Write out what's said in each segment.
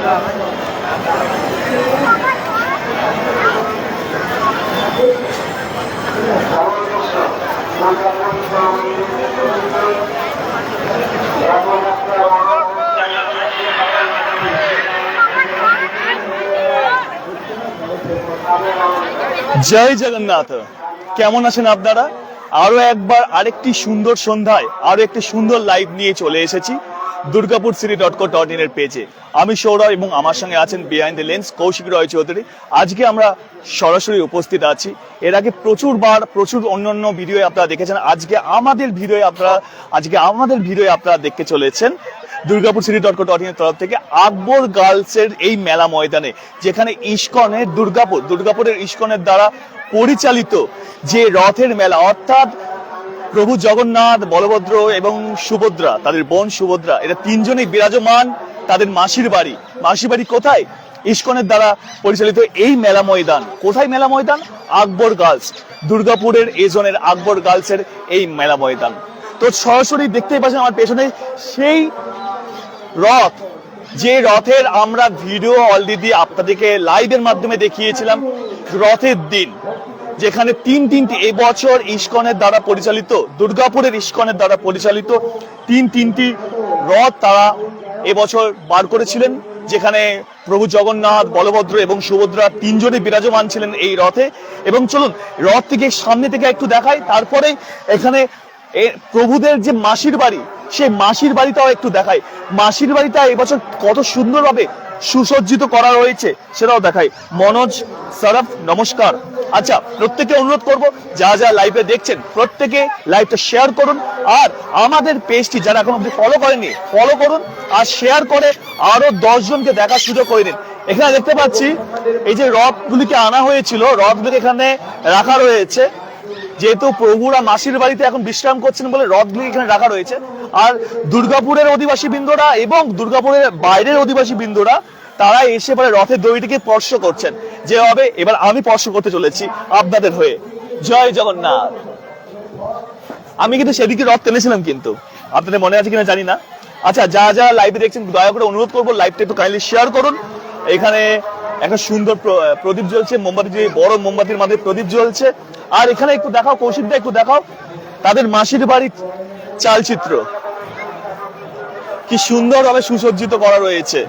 জয় জগন্নাথ। কেমন আছেন আপনারা? আরো একবার আরেকটি সুন্দর সন্ধ্যায় আরো একটি সুন্দর লাইভ নিয়ে চলে এসেছি durgapurcity.co.in এর পেজে। আমি সৌরভ এবং আমার সঙ্গে আছেন behind the lens Koushik Roy Chowdhury. আজকে আমরা সরাসরি উপস্থিত আছি। এর আগে প্রচুর অন্যান্য ভিডিও আপনারা দেখেছেন। আজকে আমাদের ভিডিও আপনারা দেখতে চলেছেন durgapurcity.co.in এর তরফ থেকে আকবর গার্লসের এই মেলা ময়দানে, যেখানে ইস্কনের দুর্গাপুরের ইস্কনের দ্বারা পরিচালিত যে রথের মেলা, অর্থাৎ প্রভু জগন্নাথ, বলভদ্র এবং সুভদ্রা, তাদের বোন সুভদ্রা, এরা তিনজনই বিরাজমান তাদের মাসির বাড়ি কোথায়? ইস্কনের দ্বারা পরিচালিত এই মেলা ময়দান। কোথায় মেলা ময়দান? আকবর গার্লস, দুর্গাপুরের এজনের আকবর গার্লসের এই মেলা ময়দান। তো সরাসরি দেখতেই পাচ্ছেন আমার পেছনে সেই রথ, যে রথের আমরা ভিডিও অলরেডি আপনাদেরকে লাইভের মাধ্যমে দেখিয়েছিলাম। রথের দিন যেখানে তিনটি এবছর ইস্কনের দ্বারা পরিচালিত, দুর্গাপুরের ইস্কনের দ্বারা পরিচালিত তিনটি রথ তারা এবছর বার করেছিলেন, যেখানে প্রভু জগন্নাথ, বলভদ্র এবং সুভদ্রা তিনজনই বিরাজমান ছিলেন এই রথে। এবং চলুন রথ থেকে সামনে থেকে একটু দেখাই, তারপরে এখানে প্রভুদের যে মাসির বাড়ি, সেই মাসির বাড়িটাও একটু দেখাই। মাসির বাড়িটা এবছর কত সুন্দরভাবে সুসজ্জিত করা রয়েছে সেটাও দেখাই। মনোজ, সরফ, নমস্কার। আচ্ছা, প্রত্যেকে অনুরোধ করব যা লাইভে দেখছেন প্রত্যেকে লাইভটা শেয়ার করুন, আর আমাদের পেজটি যারা এখন অব্দি ফলো করেনি ফলো করুন, আর শেয়ার করে আরো 10 জনকে দেখার সুযোগ করে দিন। এখানে দেখতে পাচ্ছি এই যে রথগুলিকে আনা হয়েছিল, রথগুলিকে এখানে রাখা রয়েছে। যেহেতু প্রভুরা মাসির বাড়িতে এখন বিশ্রাম করছেন বলে রথগুলি এখানে রাখা রয়েছে। আর দুর্গাপুরের অধিবাসী বৃন্দরা এবং দুর্গাপুরের বাইরের অধিবাসী বৃন্দরা তারা এসে পরে রথের দড়িটিকে স্পর্শ করছেন। যেভাবে এবার আমি স্পর্শ করতে চলেছি আপনাদের হয়ে। জয় জগন্নাথ। আমি কিন্তু সেদিকে রথ টেনেছিলাম, কিন্তু আপনাদের মনে আছে কিনা জানি না। আচ্ছা, যা লাইভে দেখছেন দয়া করে অনুরোধ করবো লাইভটা একটু কাইন্ডলি শেয়ার করুন। এখানে একটা সুন্দর প্রদীপ জ্বলছে, মোমবাতি, বড় মোমবাতির মাঝে প্রদীপ জ্বলছে। আর এখানে একটু দেখাও কৌশিকদা, একটু দেখাও তাদের মাসির বাড়ির চালচিত্র, কি সুন্দরভাবে সুসজ্জিত করা রয়েছে।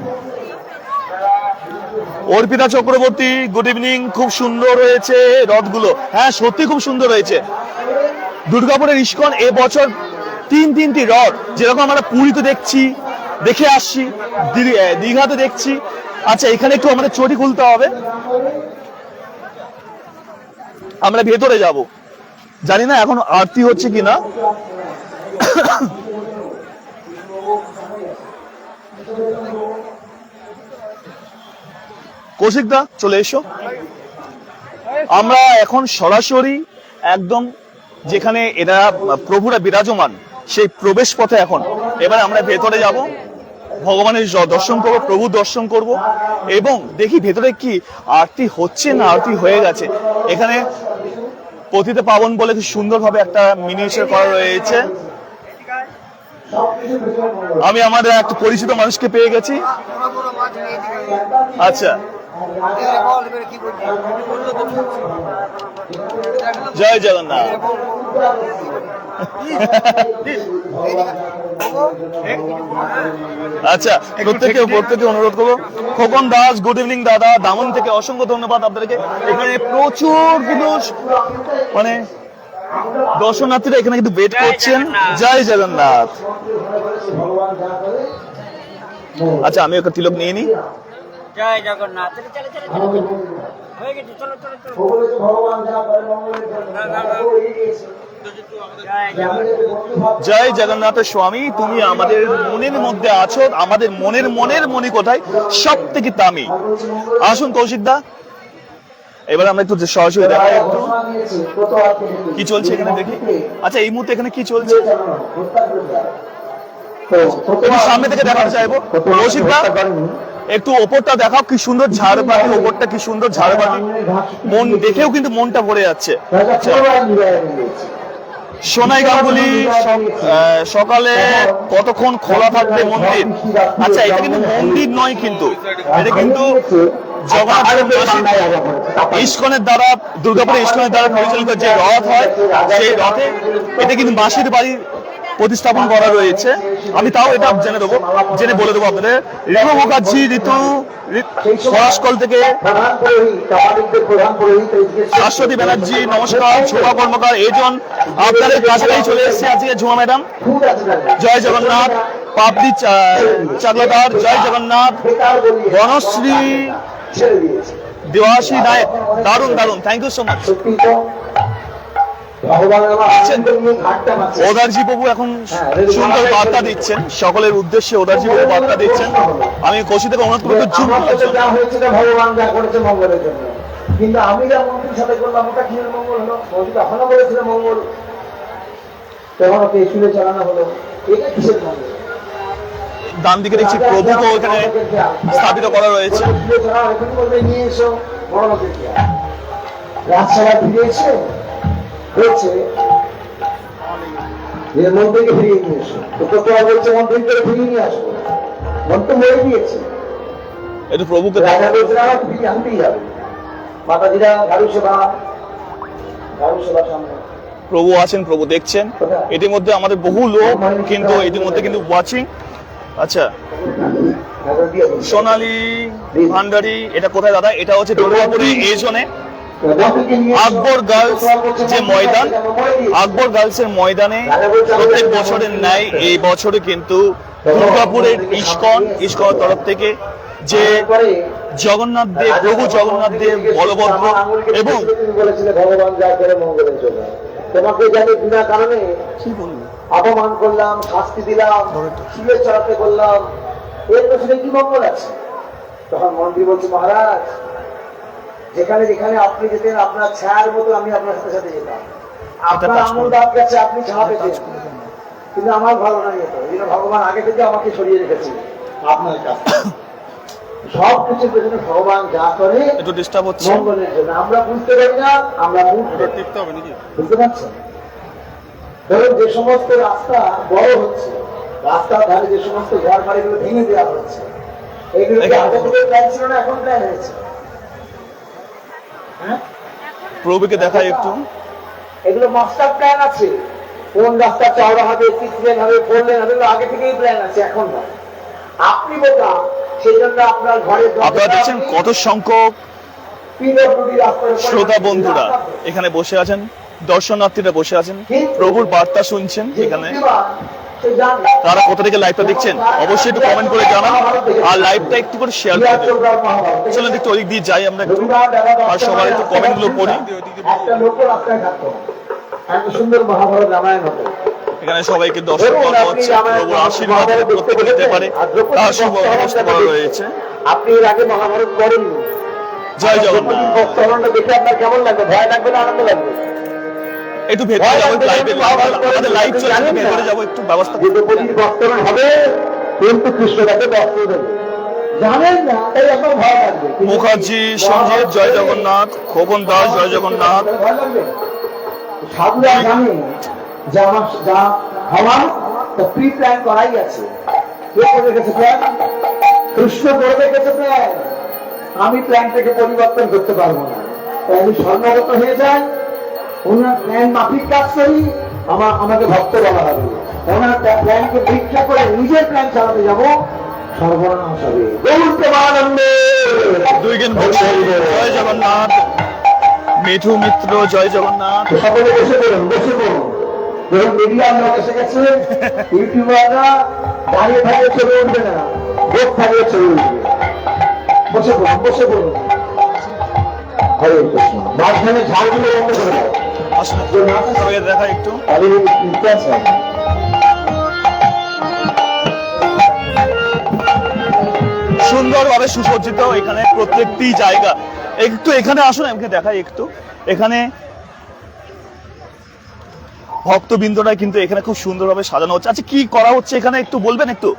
Arpita Chakraborty, good evening. খুব সুন্দর হয়েছে রথগুলো, হ্যাঁ সত্যি খুব সুন্দর হয়েছে। দুর্গাপুরের ইস্কন এবছর তিনটি রথ, যেরকম আমরা পুরীতে দেখে আসছি, দীঘাতে দেখছি। আচ্ছা, এখানে একটু আমাদের চটি খুলতে হবে, আমরা ভেতরে যাব। জানি না এখন আরতি হচ্ছে কিনা। কৌশিকদা চলে এসো। আমরা এখন সরাসরি একদম যেখানে এরা প্রভুরা বিরাজমান সেই প্রবেশ পথে এখন এবার আমরা ভেতরে যাব, ভগবানের দর্শন করব, প্রভু দর্শন করব এবং দেখি ভেতরে কি আরতি হচ্ছে না আরতি হয়ে গেছে। এখানে পতিত পাবন বলে খুব সুন্দরভাবে একটা মিনিয়েচার করা রয়েছে। আমি আমাদের একটা পরিচিত মানুষকে পেয়ে গেছি। আচ্ছা, জয় জগন্নাথ। আচ্ছা, প্রত্যেকে অনুরোধ করবো। খোকন দাস, গুড ইভিনিং দাদা, দামন থেকে অসংখ্য ধন্যবাদ আপনাদেরকে। এখানে প্রচুর কিন্তু মানে দর্শনার্থীরা এখানে কিন্তু ওয়েট করছেন। জয় জগন্নাথ। আচ্ছা, আমি একটা তিলক নিয়ে নিই। জয় জগন্নাথ। জয় জগন্নাথ স্বামী, তুমি আমাদের মনের মধ্যে আছো, আমাদের মনের মনি কোথায় সব থেকে দামি। আসুন কৌশিকদা, এবার আমরা একটু সরাসরি দেখাই একটু কি চলছে এখানে দেখি। আচ্ছা, এই মুহূর্তে এখানে কি চলছে সামনে থেকে দেখাতে চাইবো। কৌশিকদা একটু ওপরটা দেখাও, কি সুন্দর ঝাড়বাতি, ওপরটা কি সুন্দর ঝাড়বাতি, মন দেখেও কিন্তু মনটা ভরে যাচ্ছে। সোনাই গাঙ্গুলি সকালে কতক্ষণ খোলা থাকবে মন্দির? আচ্ছা, এটা কিন্তু মন্দির নয়, কিন্তু এটা কিন্তু জগন্নাথের ইস্কনের দ্বারা, দুর্গাপুরের ইস্কনের দ্বারা পরিচালিত যে রথ হয়, সেই রথে এটা কিন্তু মাসির বাড়ি প্রতিস্থাপন করা রয়েছে। আমি তাও এটা জেনে বলে দেবো আপনাদের। ঋতু মুখার্জি, পলাশকল থেকে শাশ্বতী ব্যানার্জি, নমস্কার। ঝুমা কর্মকার, এইজন আপনাদের কাছাকাছি চলে এসেছে আজকে। ঝুমা ম্যাডাম, জয় জগন্নাথ। পাপড়ি চাকলাদার, জয় জগন্নাথ। বনশ্রী দেওয়াশী নায়ক, দারুণ দারুণ, থ্যাংক ইউ সো মাচ। ওদারজি বাবু এখন সুন্দর বার্তা দিচ্ছেন সকলের উদ্দেশ্যে। ওদারজি বাবু বার্তা দিচ্ছেন। আমি কৌশিক থেকে অনুরোধ করবো জুম করার জন্য। ভগবান যা করেছে মঙ্গলের জন্য, কিন্তু আমি যা মন্ত্রীর সাথে করলাম ওটা কি মঙ্গল হলো? মন্ত্রী তখনও বলেছিল মঙ্গল, তখন ওকে চুলে চালানো হলো। এটা কিসের মঙ্গল? ডান দিকে দেখছি প্রভুকে ওখানে স্থাপিত করা রয়েছে। নিয়ে এসো বড় লোকের কি রাজসভা ফিরে এসে বলছে যে মন্ত্রীকে ফিরিয়ে নিয়ে এসো। তো তোরা বলছে মন্ত্রীকে ফিরিয়ে নিয়ে আসবো, মন্ত্রী মরে গিয়েছে। একটু প্রভুকে রাজা বলছে আমার ফিরিয়ে আনতেই হবে। মাতাজিরা ঝাড়ু সেবা সামনে প্রভু আছেন, প্রভু দেখছেন। ইতিমধ্যে আমাদের বহু লোক কিন্তু ইতিমধ্যে কিন্তু ওয়াচিং। আচ্ছা, সোনালী ভান্ডারি, এটা কোথায় দাদা? এটা হচ্ছে দুর্গাপুরে এইজনে আকবর গার্লস যে ময়দান, আকবর গার্লসের ময়দানে প্রত্যেক বছরের ন্যায় এই বছরে কিন্তু দুর্গাপুরের ইস্কন তরফ থেকে যে জগন্নাথ দেব, প্রভু জগন্নাথ দেব, বলভদ্র এবং ভগবান যা করে মঙ্গলের জন্য, তোমাকে জানি বিনা কারণে অপমান করলাম, শাস্তি দিলাম, চুলে চড়াতে করলাম, এর পেছনে কি মঙ্গল আছে? তখন মন্ত্রী বলছে মহারাজ, যেখানে যেখানে আপনি যেতেন আপনার ছায়ার মতো আমি আপনার সাথে সাথে যেতাম। আপনার আঙুল দাঁত গেছে, আপনি ছায়া পেতেন, কিন্তু আমার ভালো নাই এটা। এই জন্য ভগবান আগে থেকে আমাকে সরিয়ে রেখেছে আপনার কাছে। সব কিছুর পেছনে ভগবান যা করে একটু ডিস্টার্ব হচ্ছে মঙ্গলের জন্য। আমরা বুঝতে পারি না, আমরা বুঝতে পারছেন? ধরুন যে সমস্ত রাস্তা বড় হচ্ছে, রাস্তার ধারে যে সমস্ত ঘর বাড়িগুলো ভেঙে দেওয়া হচ্ছে, এগুলো কি আগে থেকে প্ল্যান ছিল না এখন প্ল্যান হয়েছে? প্রভুকে দেখায় একটু। এগুলো মাস্টার প্ল্যান আছে, কোন রাস্তা চওড়া হবে, 6 লেন হবে, 4 লেন হবে, আগে থেকেই প্ল্যান আছে, এখন না। আপনি বোকা, সেই জন্য আপনার ঘরের আপনারা দেখছেন কত সংখ্যক শ্রোতা বন্ধুরা এখানে বসে আছেন, দর্শনার্থীরা বসে আছেন, প্রভুর বার্তা শুনছেন এখানে। তারা কোথা থেকে লাইভটা দেখছেন অবশ্যই একটু কমেন্ট করে জানান, আর লাইভটা একটু করে শেয়ার করে দেন। চলুন একটু ওই দিয়ে যাই আমরা একটু, আর সবার একটু কমেন্ট গুলো পড়ি। সুন্দর মহাভারত রামায়ণ হতো, এখানে সবাইকে দর্শন করা হচ্ছে, প্রভুর আশীর্বাদ প্রত্যেকে নিতে পারে তার শুভ ব্যবস্থা করা রয়েছে। আপনি এর আগে মহাভারত পড়েননি, জয় জগন্নাথ। দেখে আপনার কেমন লাগবে? ভয় লাগবে না আনন্দ লাগবে? একটু ভেতরে যাবো, আমাদের লাইভ চলছে, ভেতরে যাবো, একটু ব্যবস্থা দ্রৌপদীর বস্ত্রণ হবে, কিন্তু কৃষ্ণ তাকে বস্ত্র দেবে, জানেন না, তাই আপনার ভয় লাগবে। মুখার্জি সঞ্জীব, জয় জগন্নাথ। খোকন দাস, জয় জগন্নাথ। ভয় লাগবে। সাধুরা জানে যে আমার যা হওয়ার তা প্রি প্ল্যান করাই আছে। কে করে রেখেছে প্ল্যান? কৃষ্ণ করে রেখেছে প্ল্যান। আমি প্ল্যানটাকে পরিবর্তন করতে পারবো না, তাই আমি স্বর্ণগত হয়ে যাই, ওনার প্ল্যান মাফিক কাজ করি, আমাকে ভক্ত বলা হবে। ওনার প্ল্যানকে পরীক্ষা করে নিজের প্ল্যান চালাতে যাবো, সর্বনাশ হবে। জয় জগন্নাথ। মিঠু মিত্র, জয় জগন্নাথ। সকলে বসে পড়ুন, বসে পড়ুন। যখন মিডিয়ার লোক এসে গেছে, ইউটিউবাররা দাঁড়িয়ে থাকিয়ে চলে উঠবে না, বোধ থাকিয়ে চলে উঠবে। বসে পড়ুন, বসে পড়ুন। হরে কৃষ্ণ। মাঝখানে ঝাড়গুলো বন্ধ করে দাও। দেখা একটু সুন্দরভাবে সুসজ্জিত এখানে প্রত্যেকটি জায়গা। একটু এখানে আসুন, আমাকে দেখাই একটু। এখানে ভক্তবৃন্দরা কিন্তু এখানে খুব সুন্দরভাবে সাজানো হচ্ছে। আচ্ছা, কি করা হচ্ছে এখানে একটু বলবেন? একটু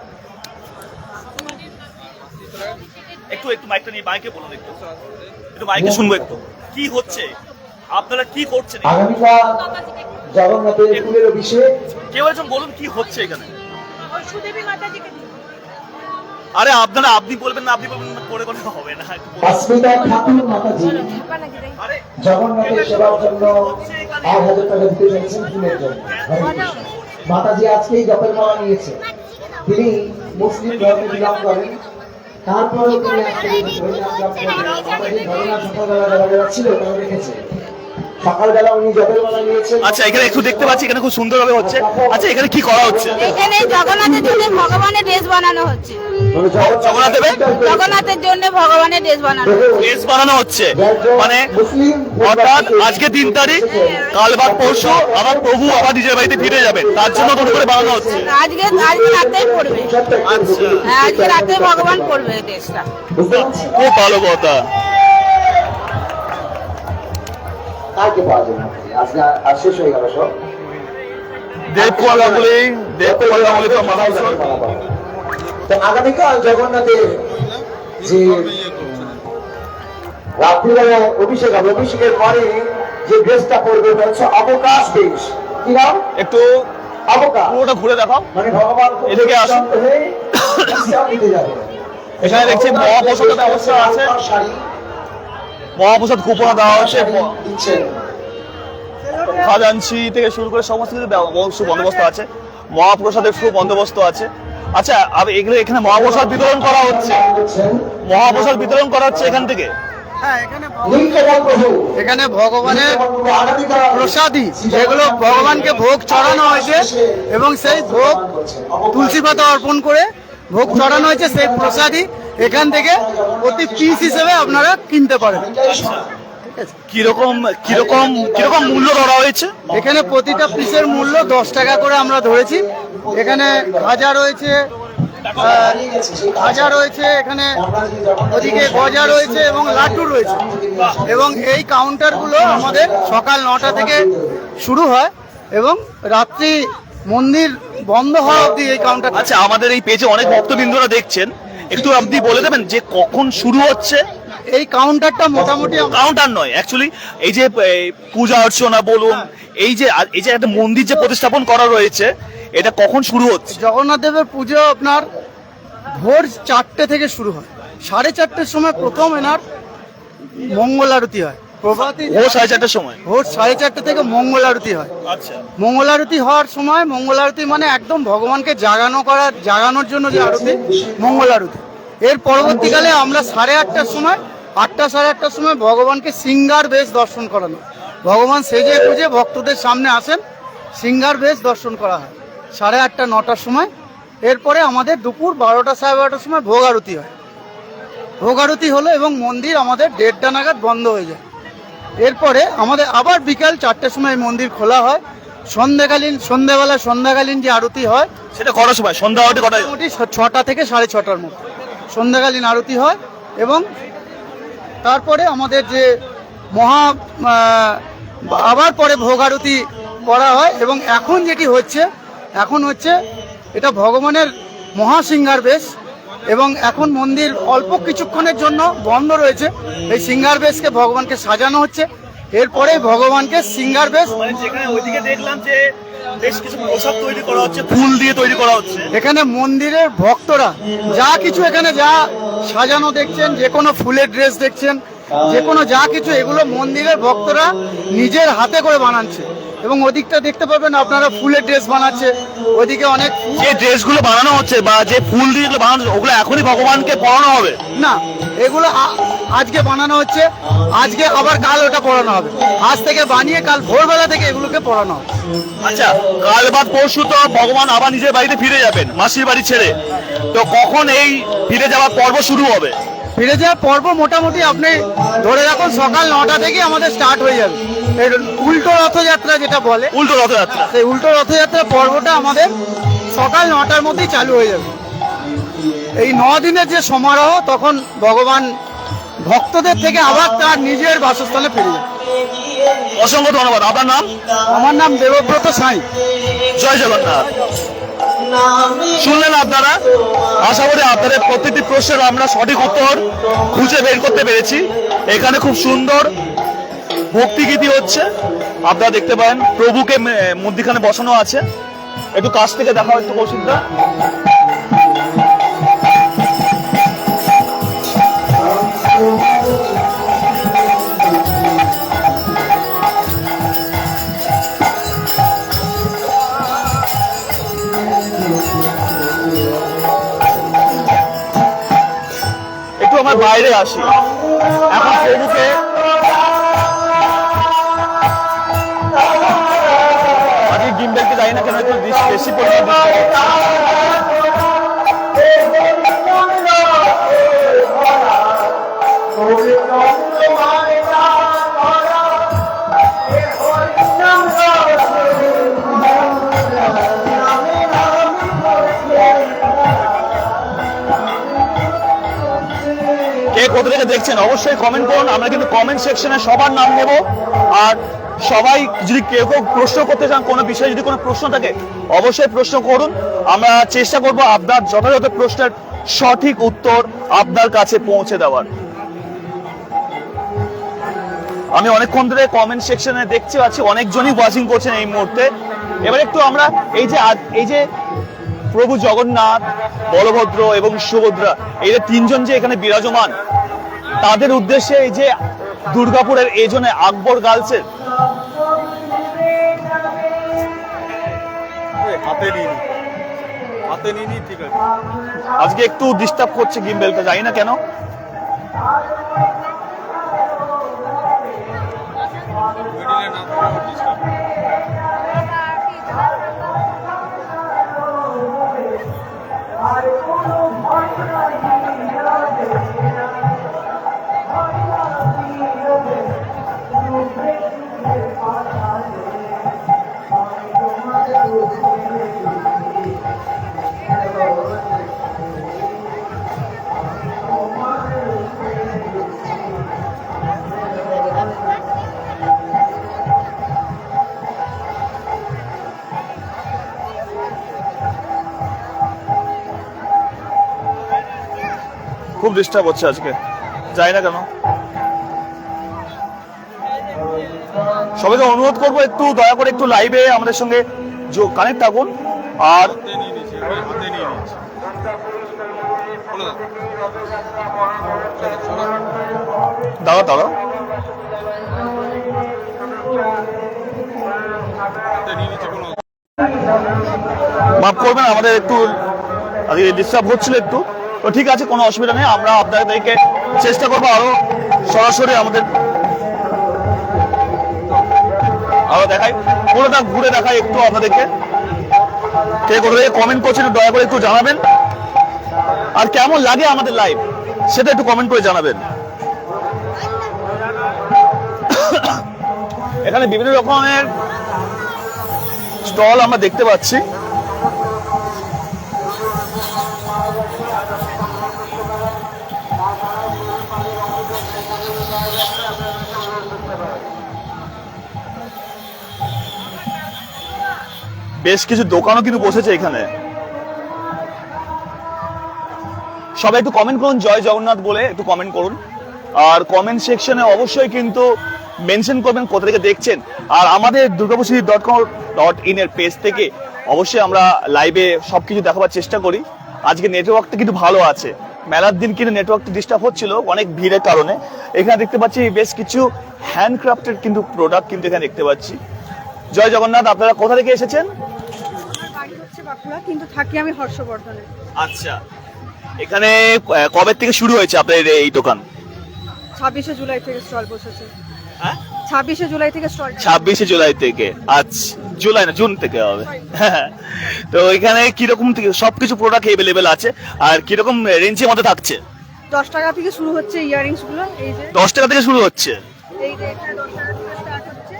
একটু একটু মাইকটা নিয়ে মাইকে বলুন, একটু একটু মাইকে শুনবো। একটু কি হচ্ছে, আপনারা কি করছেন? আগামীকাল জগন্নাথের ফুলের অভিষেক। কেউ একজন বলুন কি হচ্ছে এখানে? সুদেবী মাতাজিকে আরে আপনারা আপনি বলবেন না করে করে হবে না। অস্মিতা ঠাকুর মাতাজি আরে জগন্নাথের সেবার জন্য 1000 টাকা দিতে চাইছেন ফুলের জন্য। মাতাজি আজকেই জপের মালা নিয়েছে। তিনি মুসলিম ধর্মে বিলং করেন, তারপরেও তিনি আজকে হরিনাম জপ করেন। মাতাজির ঘটনা সকালবেলা যারা যারা ছিল তারা দেখেছে, সকালবেলা উনি জপের মালা নিয়েছেন। আচ্ছা এখানে একটু দেখতে পাচ্ছি এখানে খুব সুন্দরভাবে হচ্ছে। আচ্ছা এখানে কি করা হচ্ছে? এখানে জগন্নাথের জন্য ভগবানের ড্রেস বানানো হচ্ছে। জগন্নাথের জন্য ভগবানের ড্রেস বানানো ড্রেস বানানো হচ্ছে, মানে অর্থাৎ আজকে 3 তারিখ, কাল বাদ পরশু আবার প্রভু আবার নিজের বাড়িতে ফিরে যাবেন, তার জন্য নতুন করে বানানো হচ্ছে। আজকে রাতেই পড়বে। আচ্ছা হ্যাঁ, আজকে রাতে ভগবান পড়বে ড্রেসটা। খুব ভালো কথা। কালকে পাওয়া যাবে না, আজকে আর শেষ হয়ে গেল সব। Debkumar Ganguly from Mahaibashwar। তো আগামীকাল জগন্নাথের যে রাত্রিবেলা অভিষেক হবে, অভিষেকের পরে যে ড্রেসটা পরবে ওটা হচ্ছে অবকাশ বেশ। কি নাম? একটু অবকাশ, পুরোটা ঘুরে দেখাও। মানে ভগবান খুব এদিকে আসুন। শান্ত হয়ে বিশ্রাম নিতে যাবে। এখানে দেখছি মহাপ্রসাদের ব্যবস্থা আছে, শাড়ি মহাপ্রসাদ কুপন দেওয়া হচ্ছে, দিচ্ছেন। খাজাঞ্চি থেকে শুরু করে সমস্ত কিছু বন্দোবস্ত আছে, মহাপ্রসাদের বন্দোবস্ত আছে। আচ্ছা এগুলো এখানে মহাপ্রসাদ বিতরণ করা হচ্ছে, মহাপ্রসাদ বিতরণ করা হচ্ছে এখান থেকে। এখানে ভগবানের প্রসাদী যেগুলো ভগবানকে ভোগ চড়ানো হয়েছে এবং সেই ভোগ তুলসী পাতা অর্পণ করে ভোগ চড়ানো হয়েছে, সেই প্রসাদী এখান থেকে প্রতি পিস হিসেবে আপনারা কিনতে পারেন। কিরকম কিরকম কিরকম মূল্য ধরা হয়েছে? এখানে প্রতিটা পিসের মূল্য 10 টাকা করে আমরা ধরেছি। এখানে খাজা রয়েছে, এখানে ওদিকে গজা রয়েছে এবং লাড্ডু রয়েছে। এবং এই কাউন্টারগুলো আমাদের সকাল 9টা থেকে শুরু হয় এবং রাত্রি মন্দির বন্ধ হওয়া অবধি এই কাউন্টার। আচ্ছা আমাদের এই পেজে অনেক ভক্তবৃন্দরা দেখছেন, একটু আপনি বলে দেবেন যে কখন শুরু হচ্ছে? এই কাউন্টারটা মোটামুটি কাউন্টার নয়, অ্যাকচুয়ালি এই যে পূজা অর্চনা বলুন, এই যে একটা মন্দির যে প্রতিস্থাপন করা রয়েছে, এটা কখন শুরু হচ্ছে? জগন্নাথ দেবের পুজো আপনার ভোর 4টে থেকে শুরু হয়। 4:30টার সময় প্রথম এনার মঙ্গল আরতি হয়। প্রভাতী ও 4:30টার সময়, ভোর 4:30 থেকে মঙ্গল আরতি হয়। আচ্ছা মঙ্গল আরতি হওয়ার সময়, মঙ্গল আরতি মানে একদম ভগবানকে জাগানোর জন্য যে আরতি, মঙ্গল আরতি। এর পরবর্তীকালে আমরা 8:30টার সময়, 8টা 8:30টার সময় ভগবানকে সিঙ্গার বেশ দর্শন করানো। ভগবান সেজে গুজে ভক্তদের সামনে আসেন, সিঙ্গার বেশ দর্শন করা হয় 8:30 9টার সময়। এরপরে আমাদের দুপুর 12টা 12:30টার সময় ভোগ আরতি হয়। ভোগ আরতি হলো এবং মন্দির আমাদের 1:30টা নাগাদ বন্ধ হয়ে যায়। এরপরে আমাদের আবার বিকাল 4টের সময় মন্দির খোলা হয়। সন্ধ্যাকালীন যে আরতি হয় সেটা কটার সময়? সন্ধ্যা আরতি কটায়? মোটামুটি 6টা থেকে 6:30টার মধ্যে সন্ধ্যাকালীন আরতি হয়। এবং তারপরে আমাদের যে আবার পরে ভোগ আরতি করা হয়। এবং এখন যেটি হচ্ছে, এটা ভগবানের মহাসিঙ্গার বেশ। এবং এখন মন্দির অল্প কিছুক্ষণের জন্য বন্ধ রয়েছে। এই সিঙ্গার বেশকে ভগবানকে সাজানো হচ্ছে। এরপরে ভগবানকে সিঙ্গার বেশ, মানে যেখানে ওইদিকে দেখলাম যে বেশ কিছু প্রসাদ তৈরি করা হচ্ছে, ফুল দিয়ে তৈরি করা হচ্ছে। এখানে মন্দিরের ভক্তরা যা কিছু এখানে যা সাজানো দেখছেন, যে কোনো ফুলের ড্রেস দেখছেন, যে কোনো যা কিছু, এগুলো মন্দিরের ভক্তরা নিজের হাতে করে বানাচ্ছে। এবং ওদিকটা দেখতে পাবেন আপনারা ফুলের ড্রেস বানাচ্ছে। ওদিকে অনেক যে ড্রেসগুলো বানানো হচ্ছে বা যে ফুল দিয়ে বানানো হচ্ছে, ওগুলো এখনই ভগবানকে পরানো হবে না, এগুলো আজকে বানানো হচ্ছে, আজকে আবার কাল ওটা পড়ানো হবে। আজ থেকে বানিয়ে কাল ভোরবেলা থেকে এগুলোকে পড়ানো হবে। আচ্ছা কাল বাদ পরশু তো ভগবান আবার নিজের বাড়িতে ফিরে যাবেন, মাসির বাড়ি ছেড়ে। তো কখন এই ফিরে যাওয়ার পর্ব শুরু হবে? ফিরে যাওয়ার পর্ব মোটামুটি আপনি ধরে রাখুন সকাল 9টা থেকে আমাদের স্টার্ট হয়ে যাবে। এই উল্টো রথযাত্রা যেটা বলে, উল্টো রথযাত্রা, সেই উল্টো রথযাত্রা পর্বটা আমাদের সকাল 9টার মধ্যেই চালু হয়ে যাবে। এই 9 দিনের যে সমারোহ, তখন ভগবান ভক্তদের থেকে আবার তার নিজের বাসস্থানে ফিরে যাবে। অসংখ্য ধন্যবাদ। আপনার নাম? আমার নাম দেবব্রত সাঁই। জয় জগন্নাথ। শুনলেন আপনারা, আশা করি আপনাদের প্রত্যেকটি প্রশ্নের আমরা সঠিক উত্তর খুঁজে বের করতে পেরেছি। এখানে খুব সুন্দর ভক্তিগীতি হচ্ছে। আপনারা দেখতে পারেন প্রভুকে মধ্যিখানে বসানো আছে। একটু কাছ থেকে দেখাও একটু কৌশিকদা। একটু আমার বাইরে আসি এখন প্রভুকে আজকে গিম্বেলকে যাই না কেন একটু বেশি পরিমাণে কে কোথা থেকে দেখছেন অবশ্যই কমেন্ট করুন। আমরা কিন্তু কমেন্ট সেকশনে সবার নাম নেব। আর সবাই যদি কেউ কেউ প্রশ্ন করতে চান, কোনো বিষয়ে যদি কোনো প্রশ্ন থাকে অবশ্যই প্রশ্ন করুন। আমরা চেষ্টা করব আপনার যথাযথ প্রশ্নের সঠিক উত্তর আপনার কাছে পৌঁছে দেওয়ার। আমি অনেকক্ষণ ধরে কমেন্ট সেকশনে দেখতে পাচ্ছি অনেকজনই ওয়াচিং করছেন এই মুহূর্তে। এবার একটু আমরা এই যে প্রভু জগন্নাথ, বলভদ্র এবং সুভদ্রা, এই যে তিনজন যে এখানে বিরাজমান, তাদের উদ্দেশ্যে এই যে দুর্গাপুরের এই জন্য আকবর গার্লসের আজকে একটু ডিস্টার্ব করছে গিম্বেলটা, জানি না কেন। খুব ডিস্টার্ব হচ্ছে আজকে, যাই না কেন। সবাইকে অনুরোধ করবো একটু দয়া করে একটু লাইভে আমাদের সঙ্গে কানেক্ট থাকুন। আর দাঁড়া দাঁড়া মাফ করবেন, আমাদের একটু ডিস্টার্ব হচ্ছিল একটু। তো ঠিক আছে, কোনো অসুবিধা নেই। আমরা আপনাদেরকে চেষ্টা করবো আরো সরাসরি আমাদের আরো দেখাই, পুরোটা ঘুরে দেখাই একটু আপনাদেরকে। কে কোথা থেকে কমেন্ট করছেন দয়া করে একটু জানাবেন। আর কেমন লাগে আমাদের লাইভ সেটা একটু কমেন্ট করে জানাবেন। এখানে বিভিন্ন রকমের স্টল আমরা দেখতে পাচ্ছি। বেশ কিছু দোকানও কিন্তু বসেছে এখানে। সবাই একটু কমেন্ট করুন জয় জগন্নাথ বলে, একটু কমেন্ট করুন। আর কমেন্ট সেকশনে অবশ্যই কিন্তু মেনশন করবেন কোথা থেকে দেখছেন। আর আমাদের durgapurcity.com.in এর পেজ থেকে অবশ্যই আমরা লাইভে সবকিছু দেখাবার চেষ্টা করি। আজকে নেটওয়ার্কটা কিন্তু ভালো আছে, মেলার দিন কিন্তু নেটওয়ার্কটা ডিস্টার্ব হচ্ছিল অনেক ভিড়ের কারণে। এখানে দেখতে পাচ্ছি বেশ কিছু হ্যান্ডক্রাফটের কিন্তু প্রোডাক্ট কিন্তু এখানে দেখতে পাচ্ছি। জয় জগন্নাথ, আপনারা কোথা থেকে এসেছেন? বাড়ি হচ্ছে বাঁকুড়া, কিন্তু থাকি আমি হর্ষবর্ধনে। আচ্ছা, এখানে কবে থেকে শুরু হয়েছে আপনাদের এই দোকান? 26শে জুলাই থেকে স্টল বসেছে। হ্যাঁ, 26শে জুলাই থেকে স্টল। 26শে জুলাই থেকে? আচ্ছা, জুলাই না জুন থেকে হবে। তো এখানে কিরকম সবকিছু প্রোডাক্ট এভেলেবেল আছে আর কিরকম রেঞ্জের মধ্যে থাকছে? 10 টাকা থেকে শুরু হচ্ছে ইয়ারিংস গুলো। এই যে 10 টাকা থেকে শুরু হচ্ছে, এই যে এটা 10 টাকা থেকে স্টার্ট হচ্ছে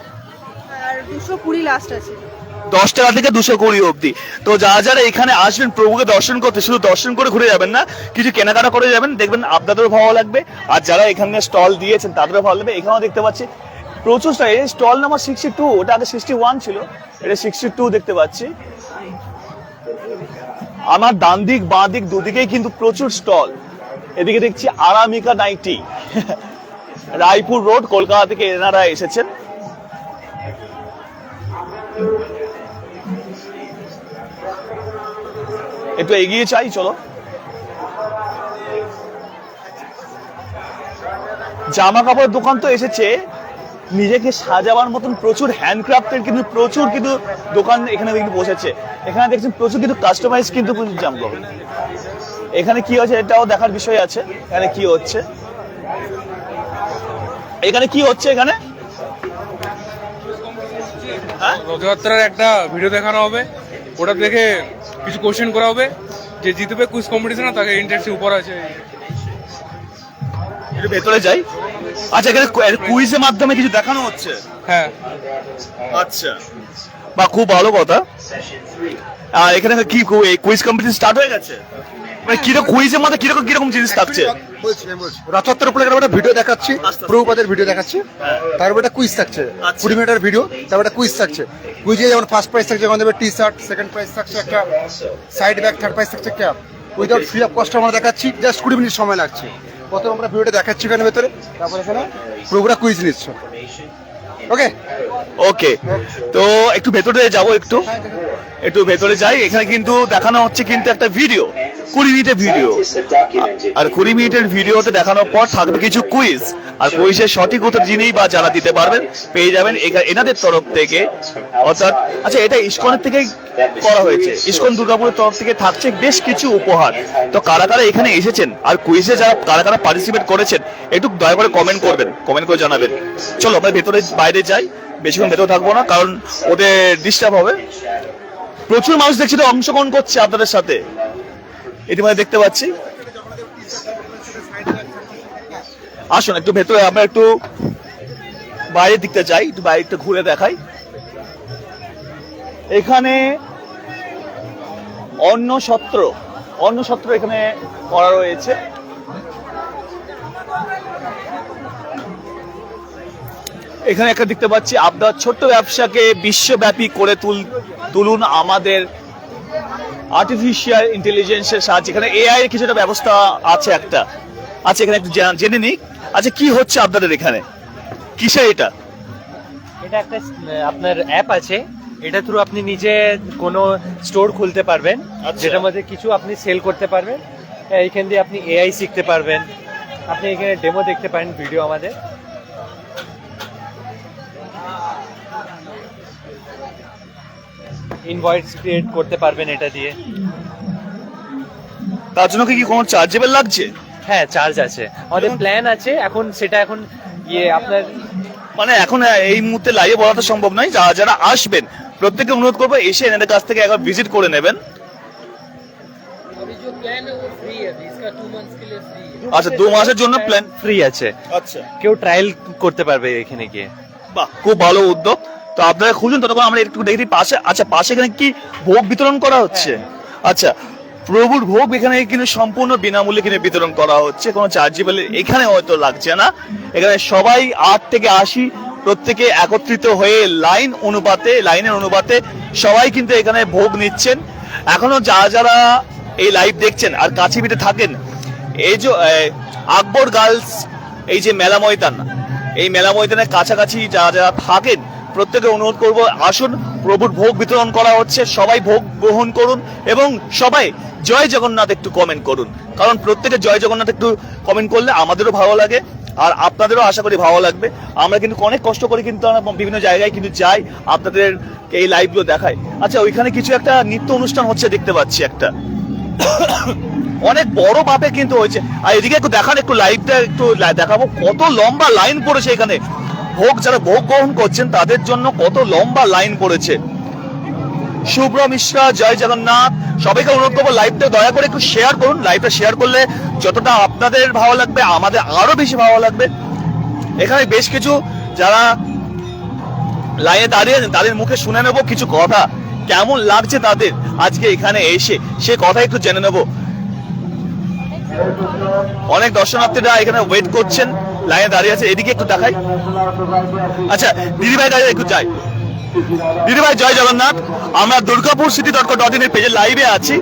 আর 220 লাস্ট আছে। 10 টাকা থেকে 220 অবধি। তো যারা যারা এখানে আসবেন প্রভুকে দর্শন করতে, শুধু দর্শন করে ঘুরে যাবেন না, কিছু কেনাকাটা করে যাবেন, দেখবেন আপনাদেরও ভালো লাগবে। আর যারা এখানে স্টল দিয়েছেন তাদেরও ভালো লাগবে। এখানেও দেখতে পাচ্ছি প্রচুর স্টল। এই স্টল নাম্বার 62, ওটা আগে 61 ছিল, এটা 62 দেখতে পাচ্ছি। আমার ডান দিক বাঁ দিক দুদিকেই কিন্তু প্রচুর স্টল। এদিকে দেখছি আরামিকা নাইটি, রায়পুর রোড, কলকাতা থেকে এনারা এসেছেন। একটু এগিয়ে চাই, চলো। জামা কাপড়ের দোকান তো এসেছে, নিজেকে সাজাবার মতন প্রচুর হ্যান্ডক্রাফটের কিন্তু প্রচুর কিন্তু দোকান এখানে কিন্তু বসেছে। এখানে দেখছেন প্রচুর কিন্তু কাস্টমাইজ কিন্তু জামা কাপড়। এখানে কি হচ্ছে এটাও দেখার বিষয় আছে। এখানে কি হচ্ছে, এখানে কি হচ্ছে এখানে? হ্যাঁ, রথযাত্রার একটা ভিডিও দেখানো হবে, ওটা দেখে কিছু কোশ্চেন করা হবে, যে জিতবে কুইজ কম্পিটিশনে তাকে ইন্টারেস্ট উপর আছে। একটু ভেতরে যাই। আচ্ছা, এখানে কুইজের মাধ্যমে কিছু দেখানো হচ্ছে। হ্যাঁ, আচ্ছা, বা খুব ভালো কথা। আর এখানে কি কুইজ কম্পিটিশন স্টার্ট হয়ে গেছে? মানে কিরকম কুইজের মধ্যে কিরকম কিরকম জিনিস থাকছে? রথযাত্রার উপরে একটা ভিডিও দেখাচ্ছি, প্রভুপাদের ভিডিও দেখাচ্ছি, তারপর একটা কুইজ থাকছে, 20 মিনিটের ভিডিও, তারপর একটা কুইজ থাকছে। কুইজে যেমন ফার্স্ট প্রাইজ থাকছে যেমন দেবে টি শার্ট, সেকেন্ড প্রাইজ থাকছে একটা সাইড ব্যাগ, থার্ড প্রাইজ থাকছে cap. Without free of cost আমরা দেখাচ্ছি, জাস্ট 20 মিনিট সময় লাগছে। প্রথম আমরা ভিডিওটা দেখাচ্ছি এখানে ভেতরে, তারপর এখানে প্রভুরা কুইজ নিচ্ছে। ওকে ওকে, তো একটু ভেতরে যাবো, একটু ভেতরে যাই। এখানে কিন্তু দেখানো হচ্ছে কিন্তু একটা ভিডিও, 20 মিনিটের ভিডিও। আর 20 মিনিটের ভিডিওতে দেখানোর পর থাকবে কিছু কুইজ। আর কুইজের সঠিক উত্তর যিনি বা যারা দিতে পারবেন পেয়ে যাবেন এনাদের তরফ থেকে, অর্থাৎ আচ্ছা এটা ইসকনের থেকে করা হয়েছে, ইসকন দুর্গাপুরের তরফ থেকে থাকছে বেশ কিছু উপহার। তো কারা কারা এখানে এসেছেন আর কুইজে যারা কারা কারা পার্টিসিপেট করেছেন একটু দয়া করে কমেন্ট করবেন, কমেন্ট করে জানাবেন। চলো আমরা ভেতরে বাইরে যাই, বেশিক্ষণ ভেতরে থাকবো না কারণ ওদের ডিস্টার্ব হবে। প্রচুর মানুষ দেখছি তো অংশগ্রহণ করছে আপনাদের সাথে, ইতিমধ্যে দেখতে পাচ্ছি। আসুন একটু ভেতরে, আমরা একটু বাইরের দিকটা যাই, একটু বাইরেটা ঘুরে দেখাই। এখানে অন্ন সত্র এখানে করা রয়েছে। এখানে একটা দেখতে পাচ্ছি, আপনার ছোট্ট ব্যবসাকে বিশ্বব্যাপী করে তুলুন আমাদের আর্টিফিশিয়াল ইন্টেলিজেন্সের সাহায্যে। এখানে এআই এর কিছুটা ব্যবস্থা আছে একটা। আচ্ছা, এখানে একটু জেনে নিই। আচ্ছা, কি হচ্ছে আপনাদের এখানে, কিসে এটা? এটা একটা আপনার অ্যাপ আছে, এটা থ্রু আপনি নিজে কোনো স্টোর খুলতে পারবেন, আচ্ছা। যেটার মধ্যে কিছু আপনি সেল করতে পারবেন। এইখান দিয়ে আপনি এআই শিখতে পারবেন। আপনি এখানে ডেমো দেখতে পারেন, ভিডিও আমাদের। ইনভয়েস ক্রিয়েট করতে পারবেন এটা দিয়ে। তার জন্য কি কোনো চার্জেবল লাগছে? হ্যাঁ, চার্জ আছে, আমাদের প্ল্যান আছে এখন, সেটা এখন আপনার মানে এখন এই মুহূর্তে লাইভে বলা তো সম্ভব নয়। যারা আসবেন প্রত্যেককে অনুরোধ করবো এসে এনাদের কাছ থেকে একবার ভিজিট করে নেবেন। আচ্ছা, 2 মাসের জন্য প্ল্যান ফ্রি আছে, আচ্ছা, কেউ ট্রায়াল করতে পারবে এখানে গিয়ে। বাহ, খুব ভালো উদ্যোগ। তো আপনারা খুঁজুন, ততক্ষণ আমরা একটু দেখি পাশে। আচ্ছা, পাশে এখানে কি ভোগ বিতরণ করা হচ্ছে? আচ্ছা, প্রভুর ভোগ এখানে কিন্তু সম্পূর্ণ বিনামূল্যে কিনে বিতরণ করা হচ্ছে, কোনো চার্জেবল এখানে হয়তো লাগছে না। এখানে সবাই 8 থেকে 80 প্রত্যেকে একত্রিত হয়ে লাইনের অনুপাতে সবাই কিন্তু এখানে ভোগ নিচ্ছেন। এখনো যারা এই লাইভ দেখছেন আর কাছে পিঠে থাকেন, এই যে আকবর গার্লস এই যে মেলা ময়দান, এই মেলা ময়দানের কাছাকাছি যারা থাকেন প্রত্যেকে অনুরোধ করব, আসুন, প্রভুর ভোগ বিতরণ করা হচ্ছে, সবাই ভোগ গ্রহণ করুন এবং সবাই জয় জগন্নাথ একটু কমেন্ট করুন, কারণ প্রত্যেকে জয় জগন্নাথ একটু কমেন্ট করলে আমাদেরও ভালো লাগে আর আপনাদেরও আশা করি ভালো লাগবে। আমরা কিন্তু অনেক কষ্ট করে কিন্তু আমরা বিভিন্ন জায়গায় কিন্তু যাই আপনাদের এই লাইভগুলো দেখাই। আচ্ছা, ওইখানে কিছু একটা নৃত্য অনুষ্ঠান হচ্ছে দেখতে পাচ্ছি, একটা অনেক বড় মাপে কিন্তু হয়েছে। আর এদিকে একটু দেখান, একটু লাইভটা একটু দেখাবো, কত লম্বা লাইন পড়েছে এখানে। যারা ভোগ গ্রহণ করছেন তাদের জন্য কত লম্বা লাইন পড়েছে। শুভ্র মিশ্রা, জয় জগন্নাথ। সবাইকে অনুরোধ করবো লাইভটা দয়া করে একটু শেয়ার করুন। লাইভটা শেয়ার করলে যতটা আপনাদের ভালো লাগবে আমাদের আরো বেশি ভালো লাগবে। এখানে বেশ কিছু যারা লাইনে দাঁড়িয়ে আছেন তাদের মুখে শুনে নেবো কিছু কথা, কেমন লাগছে তাদের আজকে এখানে এসে, সে কথা একটু জেনে নেবো। অনেক দর্শনার্থীরা এখানে ওয়েট করছেন, লাইনে দাঁড়িয়ে আছে। এদিকে একটু দেখাই। আচ্ছা, দিদিভাই দাঁড়িয়ে একটু যাই। দিদিভাই, জয় জগন্নাথ। আমরা দুর্গাপুর city.co.in এর পেজে লাইভে আছি।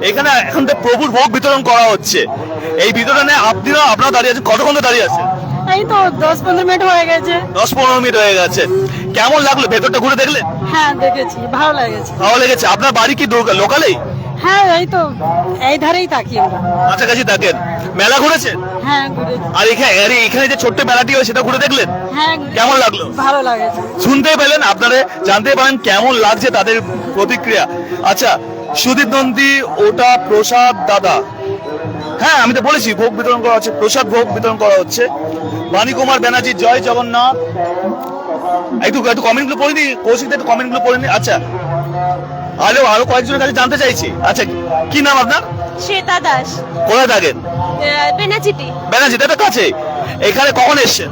এখানে এখন তো প্রভুর ভোগ বিতরণ করা হচ্ছে। এই বিতরণে আপনারা দাঁড়িয়ে আছেন, কতক্ষণ দাঁড়িয়ে আছেন? এই তো 10-15 মিনিট হয়ে গেছে। 10-15 মিনিট হয়ে গেছে। কেমন লাগলো ভেতরটা ঘুরে দেখলেন? হ্যাঁ, দেখেছি, ভালো লেগেছে। ভালো লেগেছে। আপনার বাড়ি কি লোকালেই? হ্যাঁ এই তো এই ধারেই থাকি আমরা। কাছাকাছি থাকেন। মেলা ঘুরেছেন? হ্যাঁ ঘুরেছি। আর এখানে যে ছোট্ট মেলাটি হয় সেটা ঘুরে দেখলেন? হ্যাঁ কেমন লাগলো? ভালো লাগেছে। শুনতে পেলেন, আপনারা জানতে পারেন কেমন লাগছে তাদের প্রতিক্রিয়া। আচ্ছা, সুদীপ নন্দী ওটা প্রসাদ দাদা, হ্যাঁ আমি তো বলেছি ভোগ বিতরণ করা হচ্ছে, প্রসাদ ভোগ বিতরণ করা হচ্ছে। বাণী কুমার ব্যানার্জি জয় জগন্নাথ। একটু কমেন্টগুলো পড়ে নি, কৌশিক একটু কমেন্টগুলো পড়ে নি। আচ্ছা, আরো কয়েকজনের কাছে জানতে চাইছি। আচ্ছা, কি নাম আপনার? শ্বেতা দাস, কোথায় থাকেন? বেনাচিটি। ব্যানার্জি এটা কাছে। এখানে কখন এসছেন?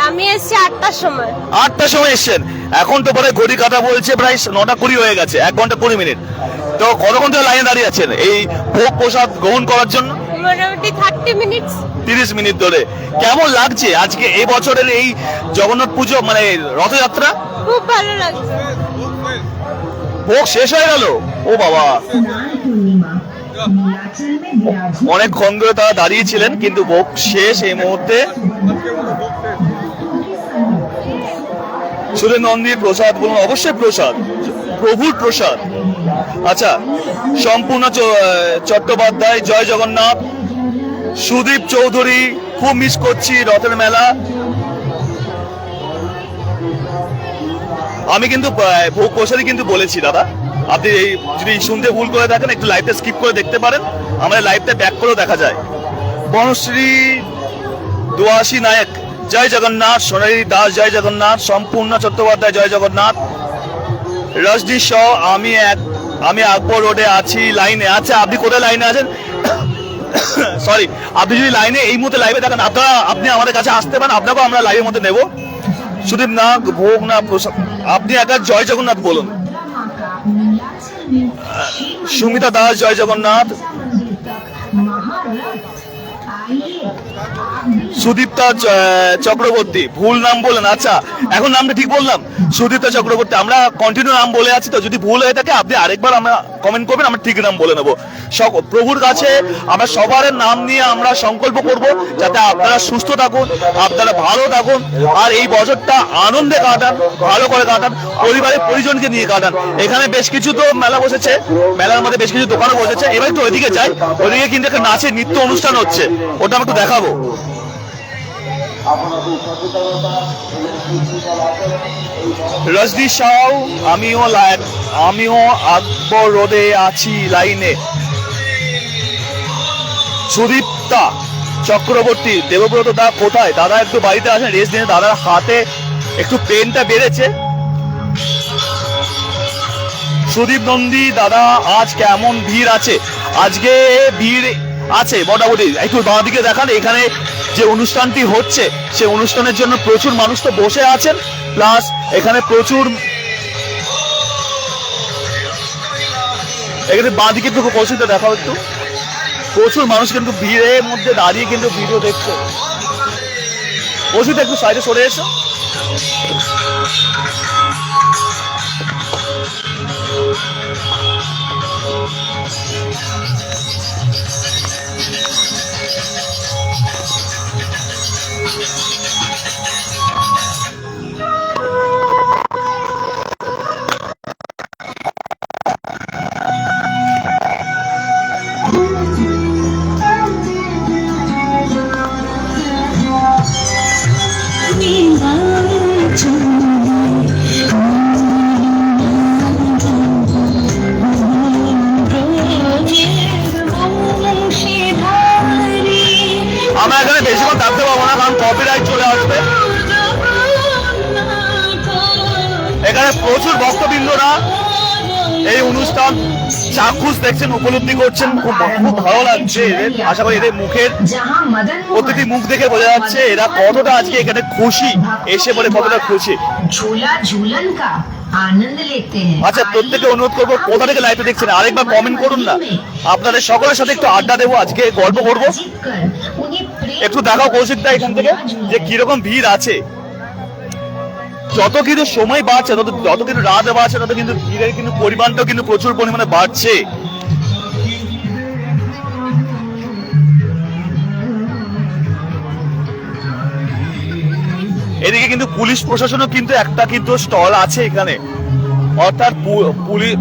আমি এসছি 8টার সময়। 8টার সময় এসছেন। এখন তো পরে ঘড়ি কাটা বলছে প্রায় 9:20 হয়ে গেছে, 1 ঘন্টা 20 মিনিট। তো কতক্ষণ ধরে লাইনে দাঁড়িয়ে আছেন এই ভোগ প্রসাদ গ্রহণ করার জন্য? মোটামুটি 30 মিনিট। 30 মিনিট ধরে। কেমন লাগছে আজকে এই বছরের এই জগন্নাথ পুজো, মানে রথযাত্রা? খুব ভালো লাগছে। ভোগ শেষ হয়ে গেল? ও বাবা, অনেকক্ষণ ধরে তারা দাঁড়িয়ে ছিলেন, কিন্তু ভোগ শেষ এই মুহূর্তে। সুরেন নন্দীর প্রসাদ বলুন, অবশ্যই প্রসাদ, প্রভুর প্রসাদ। আচ্ছা, সম্পূর্ণ চট্টোপাধ্যায় জয় জগন্নাথ। সুদীপ চৌধুরী, খুব মিস করছি রথের মেলা। আমি কিন্তু ভোগ প্রসাদই কিন্তু বলেছি দাদা। আপনি এই যদি শুনতে ভুল করে থাকেন একটু লাইভটা স্কিপ করে দেখতে পারেন, আমাদের লাইভটা ব্যাক করেও দেখা যায়। বনশ্রী দুয়াশী নায়ক জয় জগন্নাথ। সোনালী দাস জয় জগন্নাথ। সম্পূর্ণ চট্টোপাধ্যায় জয় জগন্নাথ। রজনী শাহ আমি আকবর রোডে আছি লাইনে। আচ্ছা, আপনি কোথায় লাইনে আছেন? সরি, আপনি যদি লাইনে এই মুহূর্তে লাইভে থাকেন, আপনি আমাদের কাছে আসতে পারেন, আপনাকেও আমরা লাইভের মধ্যে নেব। সুদীপ না ভোগ না প্রসাদ, আপনি একা জয় জগন্নাথ বলুন। সুমিতা দাস জয় জগন্নাথ। সুদীপ্তা চক্রবর্তী, ভুল নাম বলেন। আচ্ছা, এখন নামটা ঠিক বললাম? সুদীপ্তা চক্রবর্তী। আমরা কন্টিনিউ নাম বলে আছি, তো যদি ভুল হয়ে থাকে আপনি আরেকবার আমরা কমেন্ট করবেন, আমরা ঠিক নাম বলে নেবো। প্রভুর কাছে আমরা সবার নাম নিয়ে আমরা সংকল্প করব যাতে আপনারা সুস্থ থাকুন, আপনারা ভালো থাকুন, আর এই বছরটা আনন্দে কাটান, ভালো করে কাটান, পরিবারের পরিজনকে নিয়ে কাটান। এখানে বেশ কিছু তো মেলা বসেছে, মেলার মধ্যে বেশ কিছু দোকানও বসেছে। এবার তো ওইদিকে যাই, ওইদিকে কিন্তু একটা নাচের নৃত্য অনুষ্ঠান হচ্ছে, ওটা আমি একটু দেখাবো। রজনী শাহ, আমিও আকবর রোডে আছি লাইনে। সুদীপ্তা চক্রবর্তী, দেবব্রত দা কোথায়? দাদা একটু বাড়িতে আসেন, রেস্ট দিন। দাদার হাতে একটু পেনটা বেড়েছে। সুদীপ নন্দী দাদা, আজ কেমন ভিড় আছে? আজকে ভিড় আছে মোটামুটি। একটু বাঁ দিকে দেখান, এখানে যে অনুষ্ঠানটি হচ্ছে সেই অনুষ্ঠানের জন্য প্রচুর মানুষ তো বসে আছেন, প্লাস এখানে প্রচুর, এখানে বাঁ দিকে একটু কৌশিকটা দেখাও একটু। প্রচুর মানুষ কিন্তু ভিড়ের মধ্যে দাঁড়িয়ে কিন্তু ভিডিও দেখছে। কৌশিকটা একটু সাইডে সরে এসো। আমরা এখানে বেশিক্ষণ থাকতে পারবো না, কারণ কপিরাইট চলে আসবে। এখানে প্রচুর ভক্তবৃন্দরা এই অনুষ্ঠান চাক্ষুষ দেখছেন, উপলব্ধি করছেন। খুব ভালো লাগছে এদের। আশা করি এদের মুখের প্রতিটি মুখ দেখে বোঝা যাচ্ছে এরা কতটা আজকে এখানে খুশি, এসে বলে কতটা খুশি। আচ্ছা, প্রত্যেকে অনুরোধ করবো কোথা থেকে লাইভে দেখছেন আরেকবার কমেন্ট করুন না। আপনাদের সকলের সাথে একটু আড্ডা দেবো, আজকে গল্প করবো। একটু দেখাও কৌশিকদা এখান থেকে যে কিরকম ভিড় আছে। যত কিন্তু সময় বাড়ছে, যত কিন্তু রাত বাড়ছে, তত কিন্তু ভিড়ের কিন্তু পরিমাণটাও কিন্তু প্রচুর পরিমাণে বাড়ছে। এদিকে কিন্তু পুলিশ প্রশাসনও কিন্তু একটা কিন্তু স্টল আছে এখানে। অর্থাৎ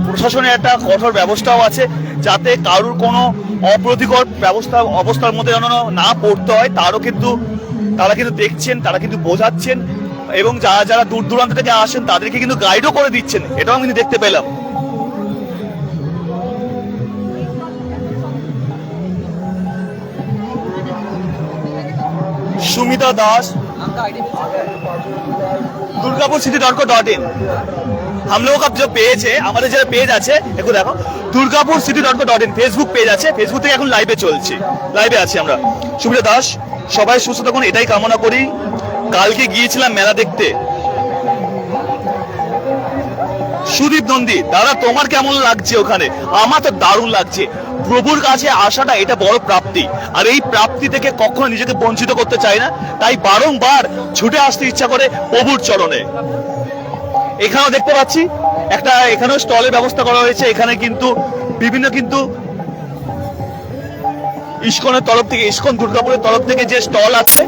প্রশাসনের একটা কঠোর ব্যবস্থাও আছে, যাতে কারুর কোনো অপ্রীতিকর অবস্থার মধ্যে যেন না পড়তে হয়, তারা কিন্তু দেখছেন, তারা কিন্তু বোঝাচ্ছেন, এবং যারা যারা দূর দূরান্ত থেকে আসেন তাদেরকে কিন্তু গাইডও করে দিচ্ছেন, এটাও আমি দেখতে পেলাম। सुमिता दास durgapurcity.co.in हम लोगों का जो पेज है, हमारे जो पेज আছে একটু দেখো, durgapurcity.co.in ফেসবুক পেজ আছে, ফেসবুক থেকে এখন লাইভে চলছে, লাইভে আছি আমরা। সুমিতা দাস, সবাই সুস্থ থাকুন এটাই কামনা করি। কালকে গিয়েছিলাম মেলা দেখতে। সুদীপ নন্দী, দাদা তোমার কেমন লাগছে ওখানে? আমার তো দারুণ লাগছে। প্রভুর কাছে আসাটা এটা বড় প্রাপ্তি, আর এই প্রাপ্তি থেকে কখনো নিজেকে বঞ্চিত করতে চাই না, তাই বারংবার ছুটে আসতে ইচ্ছা করে প্রভুর চরণে। এখানেও দেখতে পাচ্ছি একটা, এখানেও স্টলের ব্যবস্থা করা হয়েছে। এখানে কিন্তু বিভিন্ন ইসকনের তরফ থেকে, ইসকন দুর্গাপুরের তরফ থেকে যে স্টল আছে,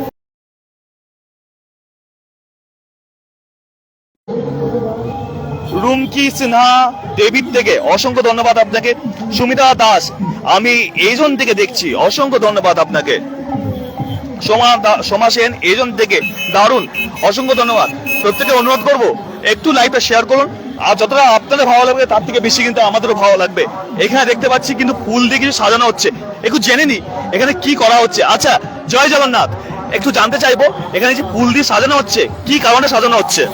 রুমকি সিনহা ডেভিড থেকে অসংখ্য ধন্যবাদ আপনাকে। সুমিতা দাস, আমি এইজন থেকে দেখছি, অসংখ্য ধন্যবাদ আপনাকে। সোমা সেন এইজন থেকে, দারুণ, অসংখ্য ধন্যবাদ। প্রত্যেকে অনুরোধ করবো একটু লাইভটা শেয়ার করুন, আর যতটা আপনাদের ভালো লাগবে তার থেকে বেশি কিন্তু আমাদেরও ভালো লাগবে। এখানে দেখতে পাচ্ছি কিন্তু ফুল দিয়ে কিছু সাজানো হচ্ছে, একটু জেনে নি এখানে কি করা হচ্ছে। আচ্ছা, জয় জগন্নাথ, একটু জানতে চাইবো এখানে যে ফুল দিয়ে সাজানো হচ্ছে কি কারণে সাজানো হচ্ছে?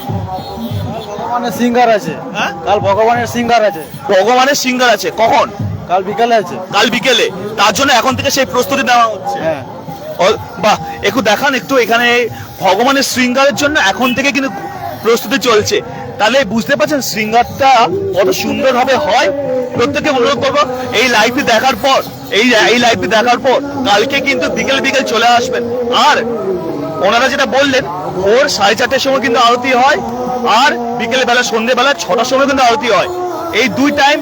ভগবানের সিঙ্গার আছে, হ্যাঁ, কাল ভগবানের সিঙ্গার আছে, ভগবানের সিঙ্গার আছে, কখন? কাল বিকালে আছে। কাল বিকেলে, তার জন্য এখন থেকে সেই প্রস্তুতি নেওয়া হচ্ছে। হ্যাঁ, বাহ, একটু দেখান একটু, এখানে ভগবানের শৃঙ্গারের জন্য এখন থেকে কিন্তু প্রস্তুতি চলছে। তাহলে বুঝতে পারছেন শৃঙ্গারটা কত সুন্দর ভাবে হয়। প্রত্যেককে অনুরোধ করবো এই লাইভটি দেখার পর, এই লাইভটি দেখার পর কালকে কিন্তু বিকেল চলে আসবেন। আর ওনারা যেটা বললেন, ভোর 4:30টার সময় কিন্তু আরতি হয়, আর বিকেল বেলা, সন্ধ্যেবেলা 6টার সময় কিন্তু আরতি হয়। এই দুই টাইম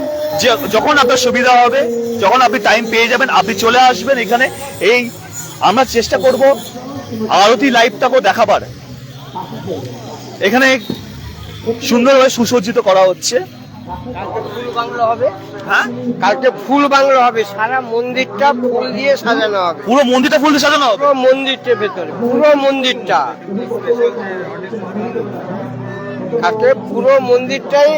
যখন আপনার সুবিধা হবে, যখন আপনি টাইম পেয়ে যাবেন, আপনি চলে আসবেন এখানে। এই আমরা চেষ্টা করব আরতি লাইভটাকেও দেখাবার। এখানে সুন্দরভাবে সুসজ্জিত করা হচ্ছে। ফুল বাংলো হবে, হ্যাঁ, কালকে ফুল বাংলো হবে, সারা মন্দিরটা ফুল দিয়ে সাজানো হবে। পুরো মন্দিরটা ফুল দিয়ে সাজানো হবে? পুরো মন্দিরটার ভেতরে, পুরো মন্দিরটা, কালকে পুরো মন্দিরটাই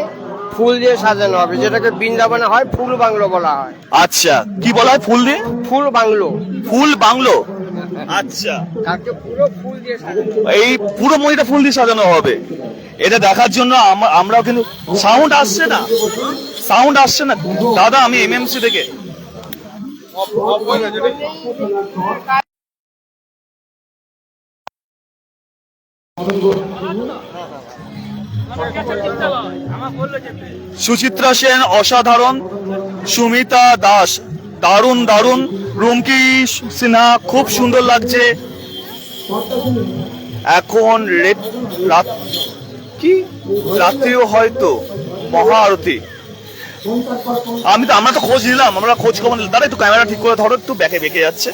ফুল দিয়ে সাজানো হবে, যেটাকে বৃন্দাবনে হয় ফুল বাংলো বলা হয়। আচ্ছা, কি বলা হয়? ফুল দিয়ে? ফুল বাংলো। ফুল বাংলো, আচ্ছা। কালকে পুরো ফুল দিয়ে সাজানো হবে। এই পুরো মন্দিরটা ফুল দিয়ে সাজানো হবে। এটা দেখার জন্য আমরাও কিন্তু, সাউন্ড আসছে না, সাউন্ড আসছে না দাদা, আমি এমএমসি থেকে। সুচিত্রা সেন অসাধারণ, সুমিতা দাস দারুণ দারুণ, রুমকি সিনহা খুব সুন্দর লাগছে। এখন রাত্রিও হয়তো মহা আরতি। আমরা তো খোঁজ নিলাম, আমরা খোঁজ খবর নিলাম। দাদা একটু ক্যামেরা ঠিক করে ধরো, একটু বেঁকে যাচ্ছে।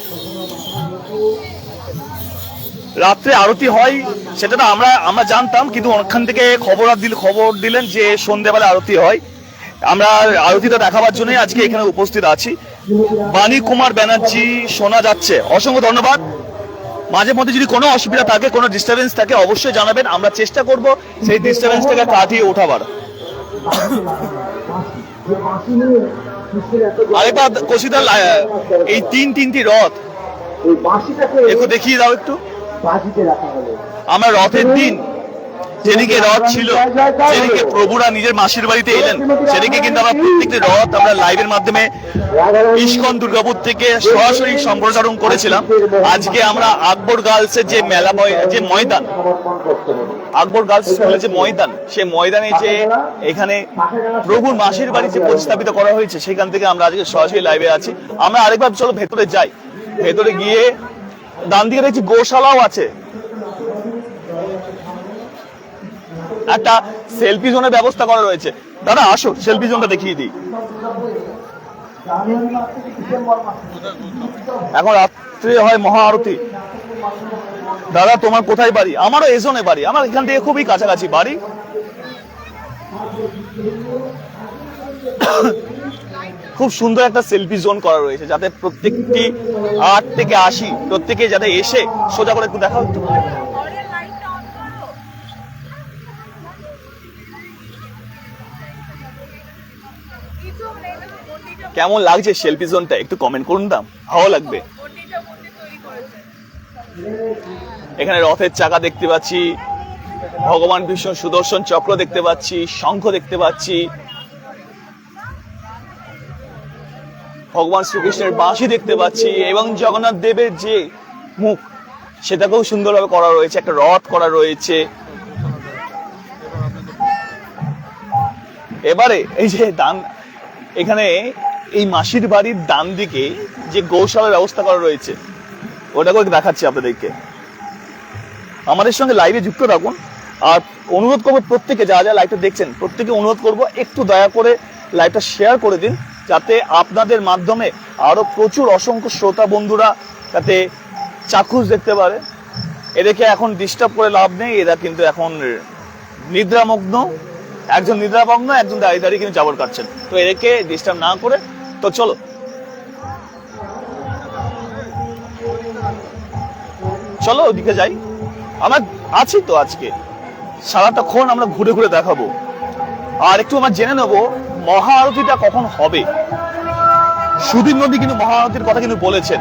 রাত্রে আরতি হয় সেটা তো আমরা জানতাম, কিন্তু ওখান থেকে খবর দিলেন যে সন্ধ্যেবেলা আরতি হয়। আমরা আরতিটা দেখাবার জন্য আজকে এখানে উপস্থিত আছি। বাণী কুমার ব্যানার্জি শোনা যাচ্ছে, অসংখ্য ধন্যবাদ। মাঝে মধ্যে যদি কোনো অসুবিধা থাকে, কোনো ডিস্টারবেন্স থাকে, অবশ্যই জানাবেন, আমরা চেষ্টা করব সেই ডিস্টারবেন্সটাকে কাটিয়ে ওঠাবার। আরেকবার কৌশিকদা, এই তিনটি রথ একটু দেখিয়ে দাও একটু। আমরা রথের দিন যেদিকে রথ ছিল, যেদিকে প্রভুরা নিজের মাসির বাড়িতে এলেন, সেদিকে কিন্তু আমরা প্রত্যেকটি রথ আমরা লাইভের মাধ্যমে ইসকন দুর্গাপুর থেকে সরাসরি সম্প্রচারণ করেছিলাম। আজকে আমরা আকবর গার্লসের যে মেলা, যে ময়দান, আকবর গার্লস স্কুলের যে ময়দান, সেই ময়দানে যে এখানে প্রভুর মাসির বাড়ি যে প্রতিস্থাপিত করা হয়েছে, সেখান থেকে আমরা আজকে সরাসরি লাইভে আছি। আমরা আরেকবার চলো ভেতরে যাই। ভেতরে গিয়ে ডান দিকে দেখছি গোশালাও আছে, একটা সেলফি জোনের ব্যবস্থা করা রয়েছে। দাদা আসো, সেলফি জোনটা দেখিয়ে দিই। এখন রাত্রে হয় মহা আরতি। দাদা তোমার কোথায় বাড়ি? আমারও এজনে বাড়ি, আমার এখান থেকে খুবই কাছাকাছি বাড়ি। খুব সুন্দর একটা সেলফি জোন করা রয়েছে, যাতে প্রত্যেকটি 8 থেকে 80 প্রত্যেকে যাতে এসে সোজা করে একটু দেখা হতো। কেমন লাগছে সেলফি জোনটা একটু কমেন্ট করুন, দাম ভালো লাগবে। এখানে রথের চাকা দেখতে পাচ্ছি, ভগবান বিষ্ণু সুদর্শন চক্র দেখতে পাচ্ছি, শঙ্খ দেখতে পাচ্ছি, ভগবান শ্রীকৃষ্ণের বাঁশি দেখতে পাচ্ছি, এবং জগন্নাথ দেবের যে মুখ সেটাকেও সুন্দরভাবে করা রয়েছে, একটা রথ করা রয়েছে। এবারে এই যে ডান, এখানে এই মাসির বাড়ির ডান দিকে যে গৌশালার ব্যবস্থা করা রয়েছে ওটাকেও দেখাচ্ছি আপনাদেরকে। আমাদের সঙ্গে লাইভে যুক্ত থাকুন, আর অনুরোধ করবো প্রত্যেকে যারা যারা লাইভটা দেখছেন প্রত্যেকে অনুরোধ করবো একটু দয়া করে লাইভটা শেয়ার করে দিন, যাতে আপনাদের মাধ্যমে আরো প্রচুর অসংখ্য শ্রোতা বন্ধুরা যাতে চাক্ষুষ দেখতে পারে। এদেরকে এখন ডিস্টার্ব করে লাভ নেই, এরা কিন্তু এখন নিদ্রামগ্ন, একজন নিদ্রামগ্ন, একজন দাঁড়িয়ে দাঁড়িয়ে কিন্তু জাবর কাটছেন, তো এদেরকে ডিস্টার্ব না করে তো চলো চলো ওদিকে যাই। আমরা আছি তো আজকে সারাটাক্ষণ আমরা ঘুরে ঘুরে দেখাবো, আর একটু আমরা জেনে নেবো মহা আরতিটা কখন হবে। সুদীপ নদী কিন্তু মহা আরতির কথা কিন্তু বলেছেন,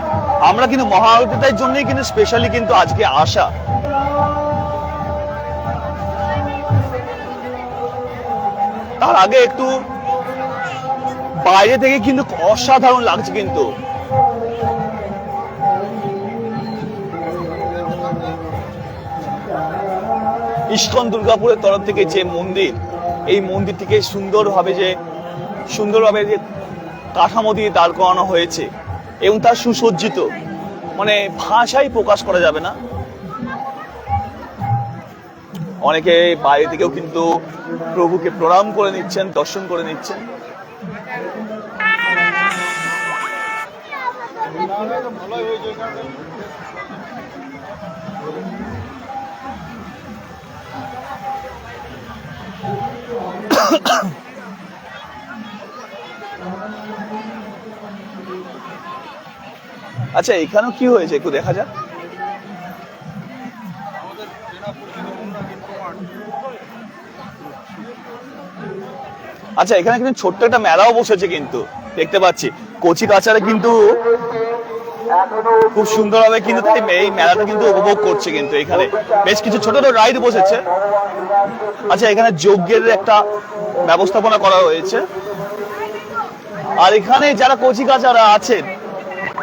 আমরা কিন্তু মহা আরতিটার জন্যই কিন্তু স্পেশালি কিন্তু আজকে আসা। তার আগে একটু বাইরে থেকে কিন্তু অসাধারণ লাগছে কিন্তু। ইস্কন দুর্গাপুরের তরফ থেকে যে মন্দির, এই মন্দিরটিকে সুন্দরভাবে যে কাঠামো দিয়ে দাঁড় করানো হয়েছে এবং তার সুসজ্জিত, মানে ভাষাই প্রকাশ করা যাবে না। অনেকে বাইরে থেকেও কিন্তু প্রভুকে প্রণাম করে নিচ্ছেন, দর্শন করে নিচ্ছেন। আচ্ছা এখানেও কি হয়েছে একটু দেখা যাক। আচ্ছা এখানে কিন্তু ছোট্ট একটা মেলাও বসেছে কিন্তু দেখতে পাচ্ছি, কচি কাচারা কিন্তু খুব সুন্দরভাবে কিন্তু এই মেলাটা কিন্তু উপভোগ করছে কিন্তু। এখানে বেশ কিছু ছোট ছোট রাইড বসেছে। আচ্ছা এখানে যজ্ঞের একটা ব্যবস্থাপনা করা হয়েছে, আর এখানে যারা কচি কাচারা আছেন,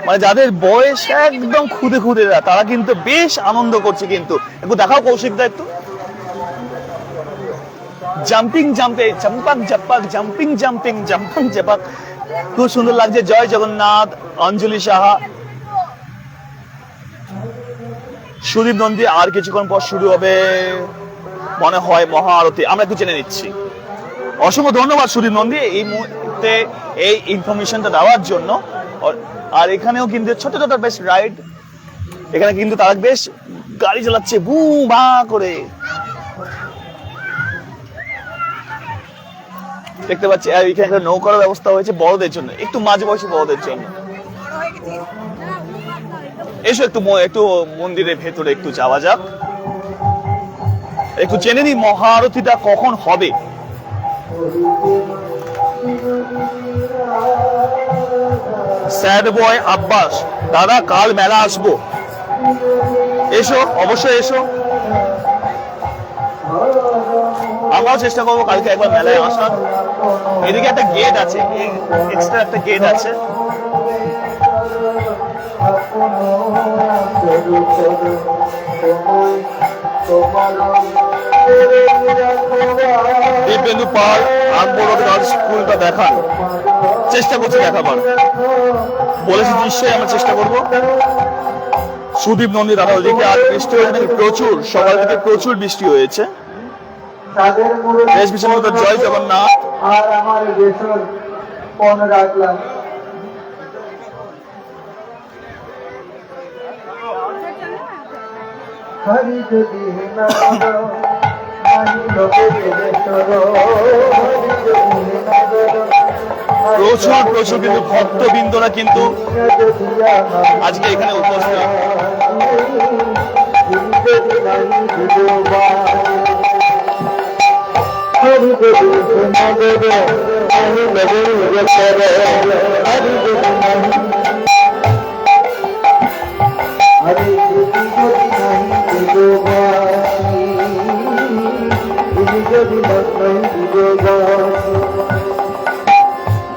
মানে যাদের বয়স একদম খুদে খুদেরা, তারা কিন্তু বেশ আনন্দ করছে কিন্তু। একটু দেখাও কৌশিকদা একটু। জাম্পিং জাম্পে জাম্পাক জাম্পাক জাম্পিং জাম্পিং জাম্পাং জাম্পাক, খুব সুন্দর লাগছে। জয় জগন্নাথ, অঞ্জলি সাহা, সুদীপ নন্দী। আর কিছুক্ষণ পর শুরু হবে মনে হয় মহা আরতি, আমরা একটু জেনে নিচ্ছি। অসংখ্য ধন্যবাদ সুদীপ নন্দী এই মুহূর্তে এই ইনফরমেশনটা দেওয়ার জন্য। আর এখানেও কিন্তু ছোট ছোট বেশ রাইড, এখানে কিন্তু তারা বেশ গাড়ি চালাচ্ছে বু বা করে দেখতে পাচ্ছি। আর এখানে একটা নৌকার ব্যবস্থা হয়েছে বড়দের জন্য, একটু মাঝ বয়সী বড়দের জন্য। এসো একটু মন্দিরের ভেতরে একটু যাওয়া যাক, একটু জেনে নি মহা আরতিটা কখন হবে। স্যাড বয় আব্বাস, দাদা কাল মেলা আসবো, এসো অবশ্যই এসো। আমরাও চেষ্টা করবো কালকে একবার মেলায় আসার। এদিকে একটা গেট আছে, এক্সট্রা একটা গেট আছে। দিব্যেন্দু পাল আকবর স্কুলটা দেখান, চেষ্টা করছি দেখাবার, বলেছি নিশ্চয়ই আমরা চেষ্টা করবো। সুদীপ নন্দী দাদা ওদিকে আর বৃষ্টি হয়েছে নাকি প্রচুর, সকাল থেকে প্রচুর বৃষ্টি হয়েছে। দেশ বিশেষ জয় জগন্নাথ। আর আমার দেশের পণ রাখলাম। হরি যদি না প্রচুর প্রচুর কিন্তু ভক্তবৃন্দরা কিন্তু আজকে এখানে উপস্থিত।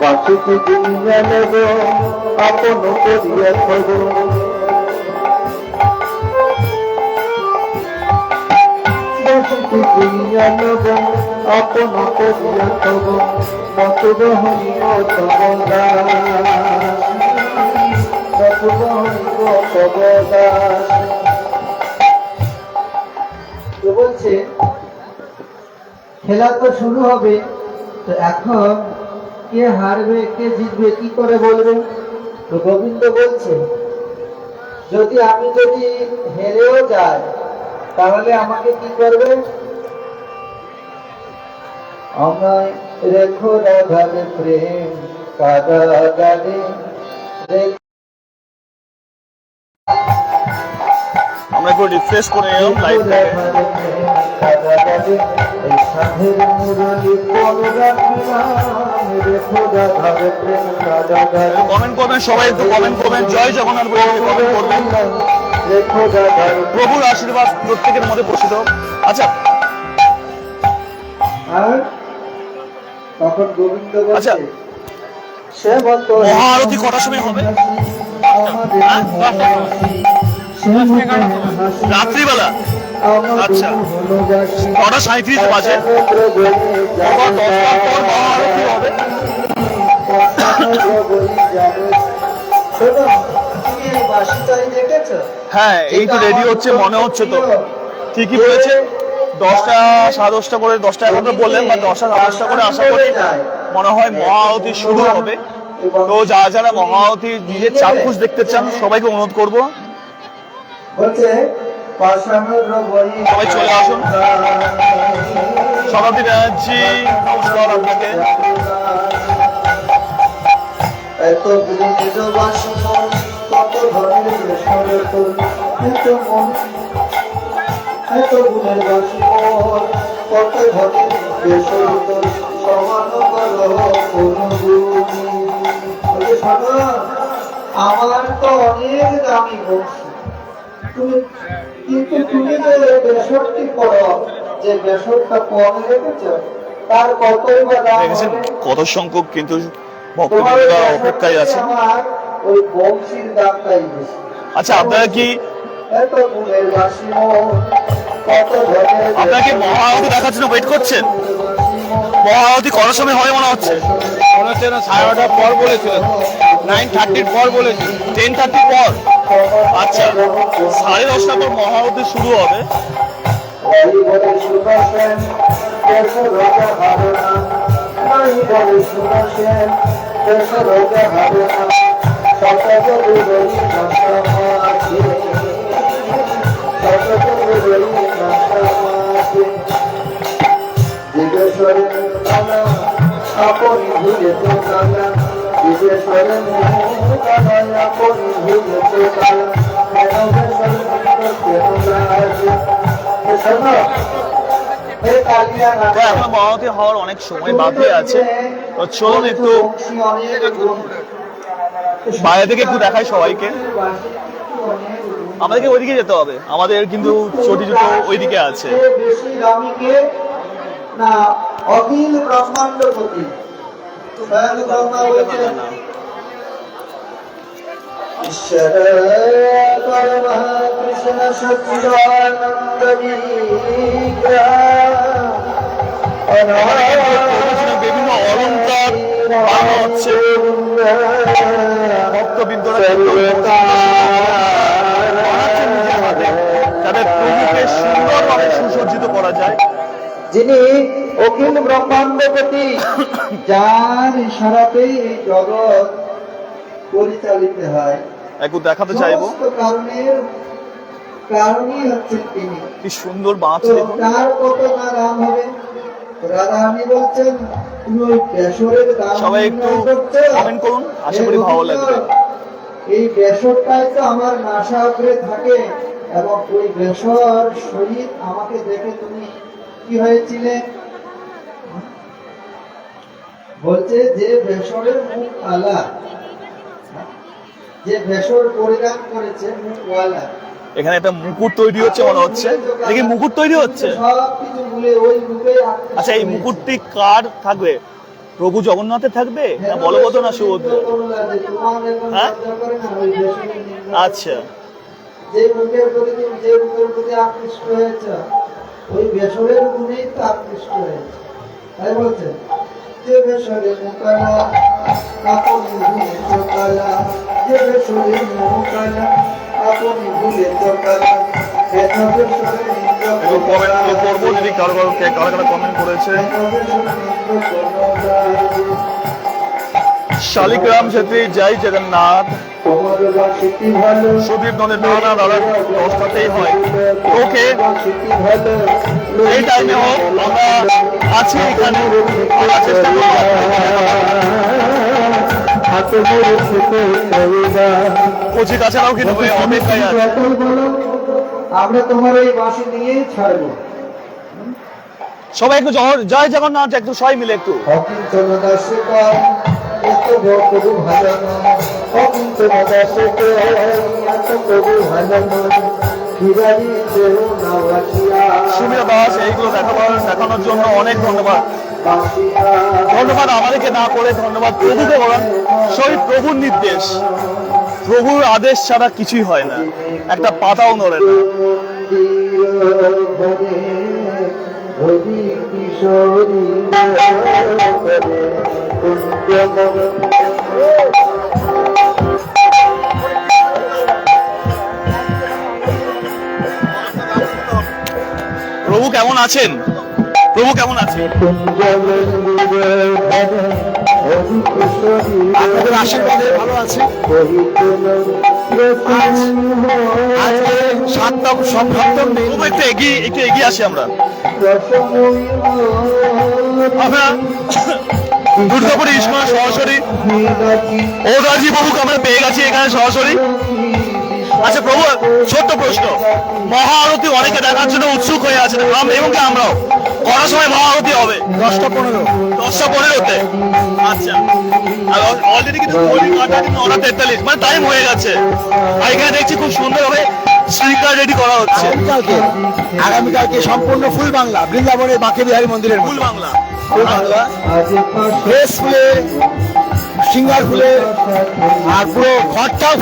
বাসুকি দুনিয়া নেব আপন করিয়া খব বাসুকি দুনিয়া নেব আপন করিয়া খব মতুব হইব তবদা মতুব হইব তবদা। তো বলছে খেলা তো শুরু হবে, তো এখন কে হারবে কে জিতবে কি করে বলবে? তো গোবিন্দ বলছে যদি হেরেও যাই তাহলে আমাকে কি করবে? আমায় রেখো রাধারে প্রেম কারাগারে। আমরা একটু রিফ্রেশ করে নিলাম লাইভটাকে। কমেন্ট করবেন সবাই, একটু কমেন্ট করবেন, জয় জগন্নাথ বলে কমেন্ট করবেন। প্রভুর আশীর্বাদ প্রত্যেকের মধ্যে বসিত। আচ্ছা আর তখন গোবিন্দ আচ্ছা, বলছে সে বলতো মহাআরতি কটার সময় হবে? রাত্রিবেলা। আচ্ছা, 9:37 বাজে। আবার 10টার পর মহাআরতি হবে। হ্যাঁ, এই তো রেডি হচ্ছে মনে হচ্ছে তো। ঠিকই বলেছে, 10টা 10:30 করে, 10টা 11টা বললেন বা 10টা 10:30 করে আশা করি মনে হয় মহাআরতি শুরু হবে। তো যারা যারা মহাআরতি নিজের চাক্ষুষ দেখতে চান সবাইকে অনুরোধ করবো সবাই চলে আসুন। সভাপতি ব্যানার্জি নমস্কার আপনাকে। এত বৃন্দবাসী কত ধরনের এত গুণের বাসী কত ধরনের সমান আমার তো অনেক দামি বংশী, কিন্তু তুমি যে বেসরটি করো, যে বেসরটা কমে রেখেছ তার কতই বা দাম দেখেছেন হবে? কত সংখ্যক কিন্তু ভক্তবৃন্দরা অপেক্ষায় আছে। আমার ওই বংশীর দামটাই বেশি। আচ্ছা, আপনারা কি এত গুণের বাসী কত ধরনের আপনারা কি মহাআরতি দেখার জন্য ওয়েট করছেন? মহাআরতি করার সময় হয় মনে হচ্ছে? মনে হচ্ছে না 9:30 পর বলেছিল, 9:30 পর বলেছিল। 10:30 পর। আচ্ছা, 10:30 পর মহাআরতি শুরু হবে। আপন ভুলে তো কালা বিদেশ্বরের আপন ভুলে তো কালা তো এখন মহাআরতি হওয়ার অনেক সময় বাকি আছে। তো চলুন একটু বাইরে থেকে একটু দেখাই সবাইকে। আমাদেরকে ওইদিকে যেতে হবে, আমাদের কিন্তু চটি জুতো ওইদিকে আছে। বেশি দামিকে না অখিল ব্রহ্মাণ্ডপতি স্বয়ং ব্রহ্মা বলছেন ঈশ্বর পরমা কৃষ্ণ সচ্চিদানন্দ বিভিন্ন অলঙ্কার বানানো হচ্ছে। ভক্তবৃন্দরা তাদের প্রভুকে সুন্দরভাবে সুসজ্জিত করা যায়। যিনি অখিল ব্রহ্মাণ্ডপতি, যার ইশারাতে এই জগৎ পরিচালিত হয়। একটু দেখাতে চাইবো, সমস্ত কারণই হচ্ছেন তিনি। কি সুন্দর বাঁশ। তো তার কত না নাম হবে, রাধারানী বলছেন তুমি ওই বেসরের দাম সবাই একটু কমেন্ট করুন, আশা করি ভালো লাগবে। এই বেসরটাই তো আমার নাসা উপরে থাকে এবং ওই বেসর শরীর আমাকে দেখে তুমি কি হয়েছিলে? বলছে যে বেসরের মুখ আলা, যে বেসর পরিধান করেছে মুখওয়ালা, এখানে একটা মুকুট তৈরি হচ্ছে মনে হচ্ছে, দেখি মুকুট তৈরি হচ্ছে। সবকিছু ভুলে ওই রূপে আচ্ছা, এই মুকুটটি কার থাকবে? প্রভু জগন্নাথের থাকবে না বলভদ্র না সুভদ্র? হ্যাঁ, আচ্ছা। যে মুখের প্রতি তুমি যে রূপের প্রতি আকৃষ্ট হয়েছ ওই বেসরের গুণেই তো আকৃষ্ট হয়েছে, তাই বলছে যে বেসরে মুকালা আপনি ভুলে চোকালা, যে বেসরে মুকালা আপনি ভুলে চোকালা, এত বেসরে একটু কমেন্ট করবো যদি কারো কমেন্ট করেছে। শালিগ্রাম ছেত্রী, জয় জগন্নাথ। সুদীপ নদের নানা দাদা দশটাতেই হয়, ওকে এই টাইমে হোক আমরা আছি এখানে, আমরা চেষ্টা করবো। কচি তাছাড়াও কিন্তু অপেক্ষায় আছে। আমরা তোমার এই বাসি নিয়েই ছাড়বো। সবাই একটু জয় জগন্নাথ, একটু সবাই মিলে একটু। সুমিরা দাস, এইগুলো দেখানোর জন্য অনেক ধন্যবাদ। ধন্যবাদ আমাদেরকে না করে ধন্যবাদ প্রভুকে বলেন। সবই প্রভুর নির্দেশ, প্রভুর আদেশ ছাড়া কিছুই হয় না, একটা পাতাও নড়ে না। প্রভু কেমন আছেন? প্রভু কেমন আছেন? আপনাদের আশীর্বাদে ভালো আছে। সপ্তম দিন প্রভু একটু এগিয়ে আসি আমরা। আমরা দুর্গাপুরে ইস্কন সরাসরি ওদাজি প্রভুকে আমরা পেয়ে গেছি এখানে সরাসরি। আচ্ছা প্রভু, ছোট্ট প্রশ্ন, মহা আরতি অনেকে দেখার জন্য উৎসুক হয়ে আছেন, এবং আমরাও। কটার সময় মহা আরতি হবে? 10:15-তে। আচ্ছা, আর অলরেডি কিন্তু 9:43, মানে টাইম হয়ে গেছে। আর এখানে দেখছি খুব সুন্দরভাবে শৃঙ্খলা রেডি করা হচ্ছে। আগামীকালকে সম্পূর্ণ ফুল বাংলা বৃন্দাবনের বাঁকে বিহারী মন্দিরের ফুল বাংলা, ড্রেস ফুলের, সিঙ্গার ফুলের, আর পুরো ঘরটাও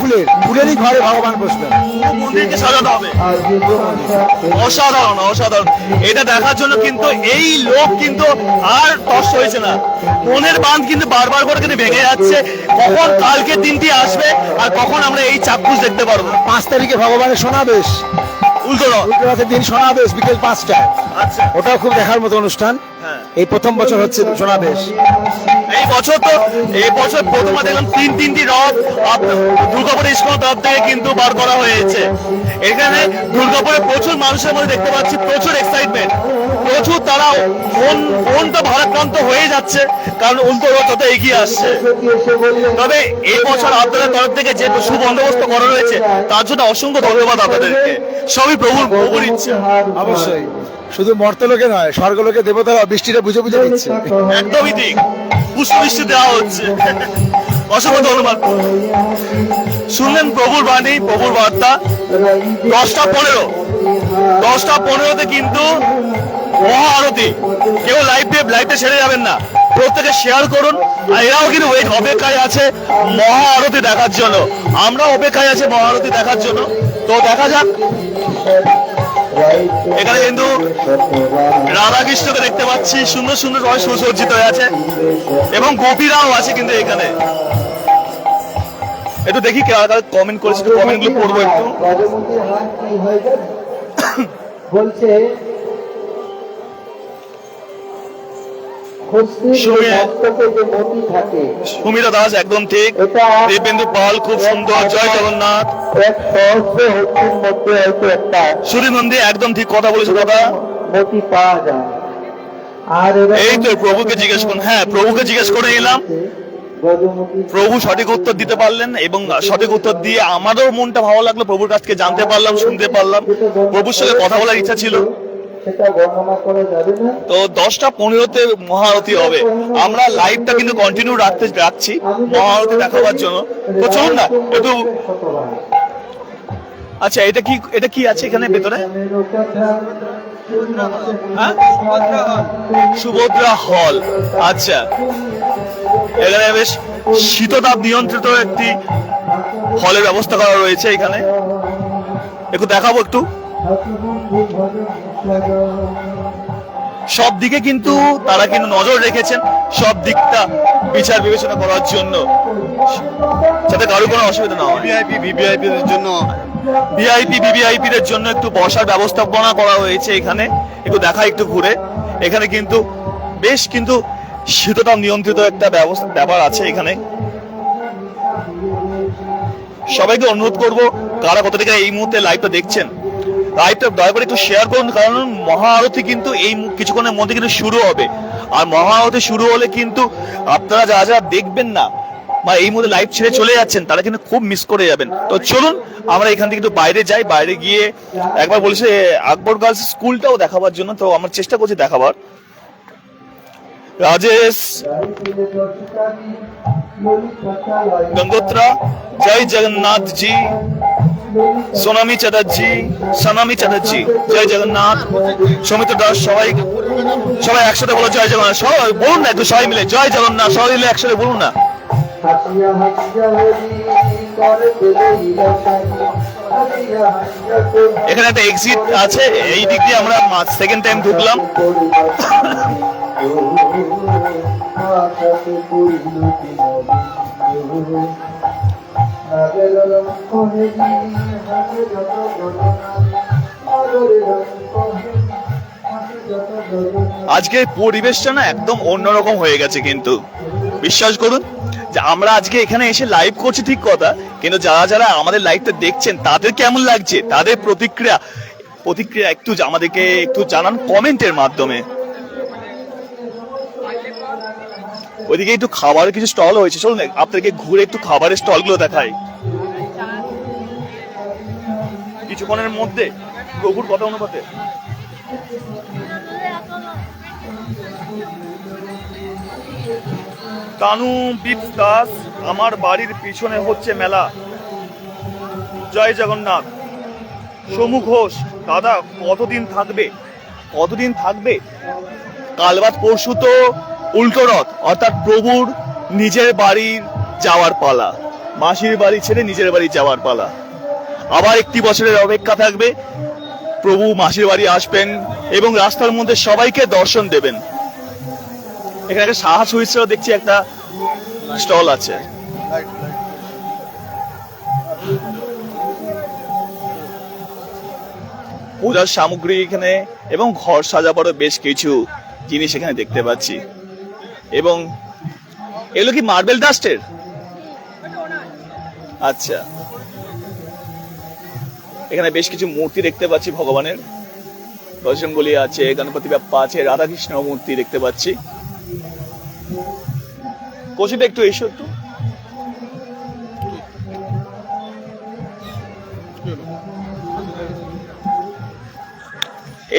ফুলেরই ঘরে ভগবান বসবেন। মন্দিরকে সাজাতে হবে। অসাধারণ অসাধারণ। এটা দেখার জন্য কিন্তু এই লোক কিন্তু আর তস হয়েছে না, মনের বাঁধ কিন্তু বারবার করে কিন্তু ভেঙে যাচ্ছে। কখন কালকে দিনটি আসবে আর কখন আমরা এই চাক্ষুষ দেখতে পারবো? 5 তারিখে ভগবানের সমাবেশ, উল্টোরথের দিন সমাবেশ বিকেল 5টায়। আচ্ছা, ওটাও খুব দেখার মতো অনুষ্ঠান। হ্যাঁ, এই প্রথম বছর হচ্ছে সমাবেশ। এই বছর প্রথমে দেখলাম তিনটি রথ দুর্গাপুর ইস্কন তরফ থেকে কিন্তু বার করা হয়েছে। এখানে দুর্গাপুরে প্রচুর মানুষের মধ্যে দেখতে পাচ্ছি প্রচুর এক্সাইটমেন্ট, প্রচুর তারা মনটা ভারাক্রান্ত হয়ে যাচ্ছে, কারণ উল্টো রথ তত এগিয়ে আসছে। তবে এই বছর আপনাদের তরফ থেকে যে সুবন্দোবস্ত করা রয়েছে তার জন্য অসংখ্য ধন্যবাদ আপনাদেরকে। সবই প্রভুর ইচ্ছা। অবশ্যই, শুধু মর্তলোকে নয়, স্বর্গলোকে দেবতারা বৃষ্টিটা বুঝে দিচ্ছে। একদমই ঠিক, পুষ্পবৃষ্টি দেওয়া হচ্ছে। অসংখ্য ধন্যবাদ। শুনলেন প্রভুর বাণী, প্রভুর বার্তা। 10:15-তে কিন্তু মহা আরতি। কেউ লাইভে ছেড়ে যাবেন না, প্রত্যেকে শেয়ার করুন। আর এরাও কিন্তু অপেক্ষায় আছে মহা আরতি দেখার জন্য, আমরাও অপেক্ষায় আছে মহা আরতি দেখার জন্য। তো দেখা যাক। এখানে কিন্তু রাধাকৃষ্ণকে দেখতে পাচ্ছি, সুন্দর সুন্দর সবাই সুসজ্জিত হয়ে আছে, এবং গোপীরাও আছে কিন্তু এখানে। একটু দেখি কমেন্ট করেছে, কমেন্ট গুলো পড়বো একটু। বলছে সুমিরা দাস একদম ঠিক, দেবেন্দ্র পাল খুব সুন্দর, জয় জগন্নাথ। সুরী নন্দী একদম ঠিক কথা বলেছে দাদা। মতি পাওয়া যায়, এই তো প্রভুকে জিজ্ঞেস করুন, হ্যাঁ প্রভুকে জিজ্ঞেস করে এলাম, প্রভু সঠিক উত্তর দিতে পারলেন এবং সঠিক উত্তর দিয়ে আমারও মনটা ভালো লাগলো, প্রভুর কাছ থেকে জানতে পারলাম, শুনতে পারলাম, প্রভুর সঙ্গে কথা বলার ইচ্ছা ছিল। সেটা বর্ণনা করা যাবে না। তো 10:15-তে মহাআরতি হবে, আমরা লাইভটা কিন্তু কন্টিনিউ রাখছি মহাআরতি দেখাবার জন্য। তো চলুন না একটু। আচ্ছা এটা কি আছে এখানে ভেতরে? হ্যাঁ? সুভদ্রা হল। আচ্ছা, এখানে বেশ শীততাপ নিয়ন্ত্রিত একটি হলের ব্যবস্থা করা রয়েছে। এখানে একটু দেখাবো একটু। সব দিকে কিন্তু তারা কিন্তু নজর রেখেছেন, সব দিকটা বিচার বিবেচনা করার জন্য, যাতে কারো কোনো অসুবিধা না হয়। ভিভিআইপিদের জন্য একটু বসার ব্যবস্থাপনা করা হয়েছে এখানে। একটু দেখা একটু ঘুরে, এখানে কিন্তু বেশ কিন্তু শীততাপ নিয়ন্ত্রিত একটা ব্যাপার আছে এখানে। সবাইকে অনুরোধ করব, কারা কত থেকে এই মুহূর্তে লাইভটা দেখছেন, লাইভটা দয়া করে একটু শেয়ার করুন, কারণ মহাআরতি কিন্তু এই কিছুক্ষণের মধ্যে কিন্তু শুরু হবে। আর মহাআরতি শুরু হলে কিন্তু আপনারা যারা যারা দেখবেন না বা এই মুহূর্তে লাইভ ছেড়ে চলে যাচ্ছেন, তারা কিন্তু খুব মিস করে যাবেন। তো চলুন আমরা এখান থেকে একটু বাইরে যাই, বাইরে গিয়ে একবার বলেছে আকবর গার্লস স্কুলটাও দেখাবার জন্য, তো আমরা চেষ্টা করছি দেখাবার। রাজেশ গঙ্গোত্রা, জয় জগন্নাথ জি, সোনামি চ্যাটার্জি, জয় জগন্নাথ, সৌমিত্র দাস, সবাই একসাথে বলো জয় জগন্নাথ। সবাই বলুন না একটু, সবাই মিলে জয় জগন্নাথ, সবাই মিলে একসাথে বলুন না। এখানে একটা এক্সিট আছে, এই দিক দিয়ে আমরা সেকেন্ড টাইম ঢুকলাম। আজকে পরিবেশটা না একদম অন্যরকম হয়ে গেছে, কিন্তু বিশ্বাস করুন যে আমরা আজকে এখানে এসে লাইভ করছি ঠিক কথা, কিন্তু যারা যারা আমাদের লাইভটা দেখছেন তাদের কেমন লাগছে, তাদের প্রতিক্রিয়া একটু আমাদেরকে একটু জানান কমেন্টের মাধ্যমে। ওইদিকে একটু খাবারের কিছু স্টল হয়েছে, চলুন আপনাদেরকে ঘুরে একটু খাবারের স্টল গুলো দেখাই। কিছুক্ষণের মধ্যে প্রভুর কথা অনুপাতে তানু বিপ দাস, আমার বাড়ির পিছনে হচ্ছে মেলা, জয় জগন্নাথ। সমু ঘোষ, দাদা কতদিন থাকবে? কাল বাদ পরশু তো উল্টো রথ, অর্থাৎ প্রভুর নিজের বাড়ির যাওয়ার পালা, মাসির বাড়ি ছেড়ে নিজের বাড়ি যাওয়ার পালা। আবার একটি বছরের অপেক্ষা থাকবে, প্রভু মাসির বাড়ি আসবেন এবং রাস্তার মধ্যে সবাইকে দর্শন দেবেন। এখানে একটা সাহা সুইটসেরও দেখছি একটা স্টল আছে। পূজার সামগ্রী এখানে এবং ঘর সাজাবারও বেশ কিছু জিনিস এখানে দেখতে পাচ্ছি। এবং এগুলো কি মার্বেল ডাস্টের? আচ্ছা, এখানে বেশ কিছু মূর্তি দেখতে পাচ্ছি ভগবানের, বজরঙ্গবলী আছে, গণপতি বাপ্পা আছে, রাধাকৃষ্ণ মূর্তি দেখতে পাচ্ছি। কোচিটা একটু এসো একটু।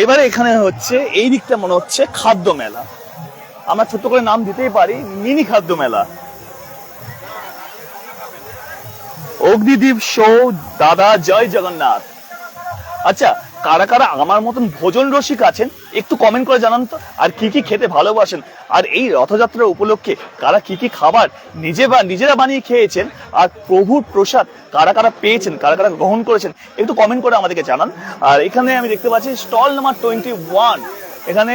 এবারে এখানে হচ্ছে এই দিকটা মনে হচ্ছে খাদ্য মেলা, আমরা ছোট্ট করে নাম দিতেই পারি, মিনি খাদ্য মেলা। অগ্নিদীপ শো, দাদা জয় জগন্নাথ। আচ্ছা, কারা কারা আমার মতন ভোজন রসিক আছেন একটু কমেন্ট করে জানান তো, আর কি কি খেতে ভালোবাসেন, আর এই রথযাত্রা উপলক্ষে কারা কি কি খাবার নিজেরা বানিয়ে খেয়েছেন, আর প্রভুর প্রসাদ কারা কারা পেয়েছেন, কারা কারা গ্রহণ করেছেন, একটু কমেন্ট করে আমাদেরকে জানান। আর এখানে আমি দেখতে পাচ্ছি স্টল নাম্বার 21, এখানে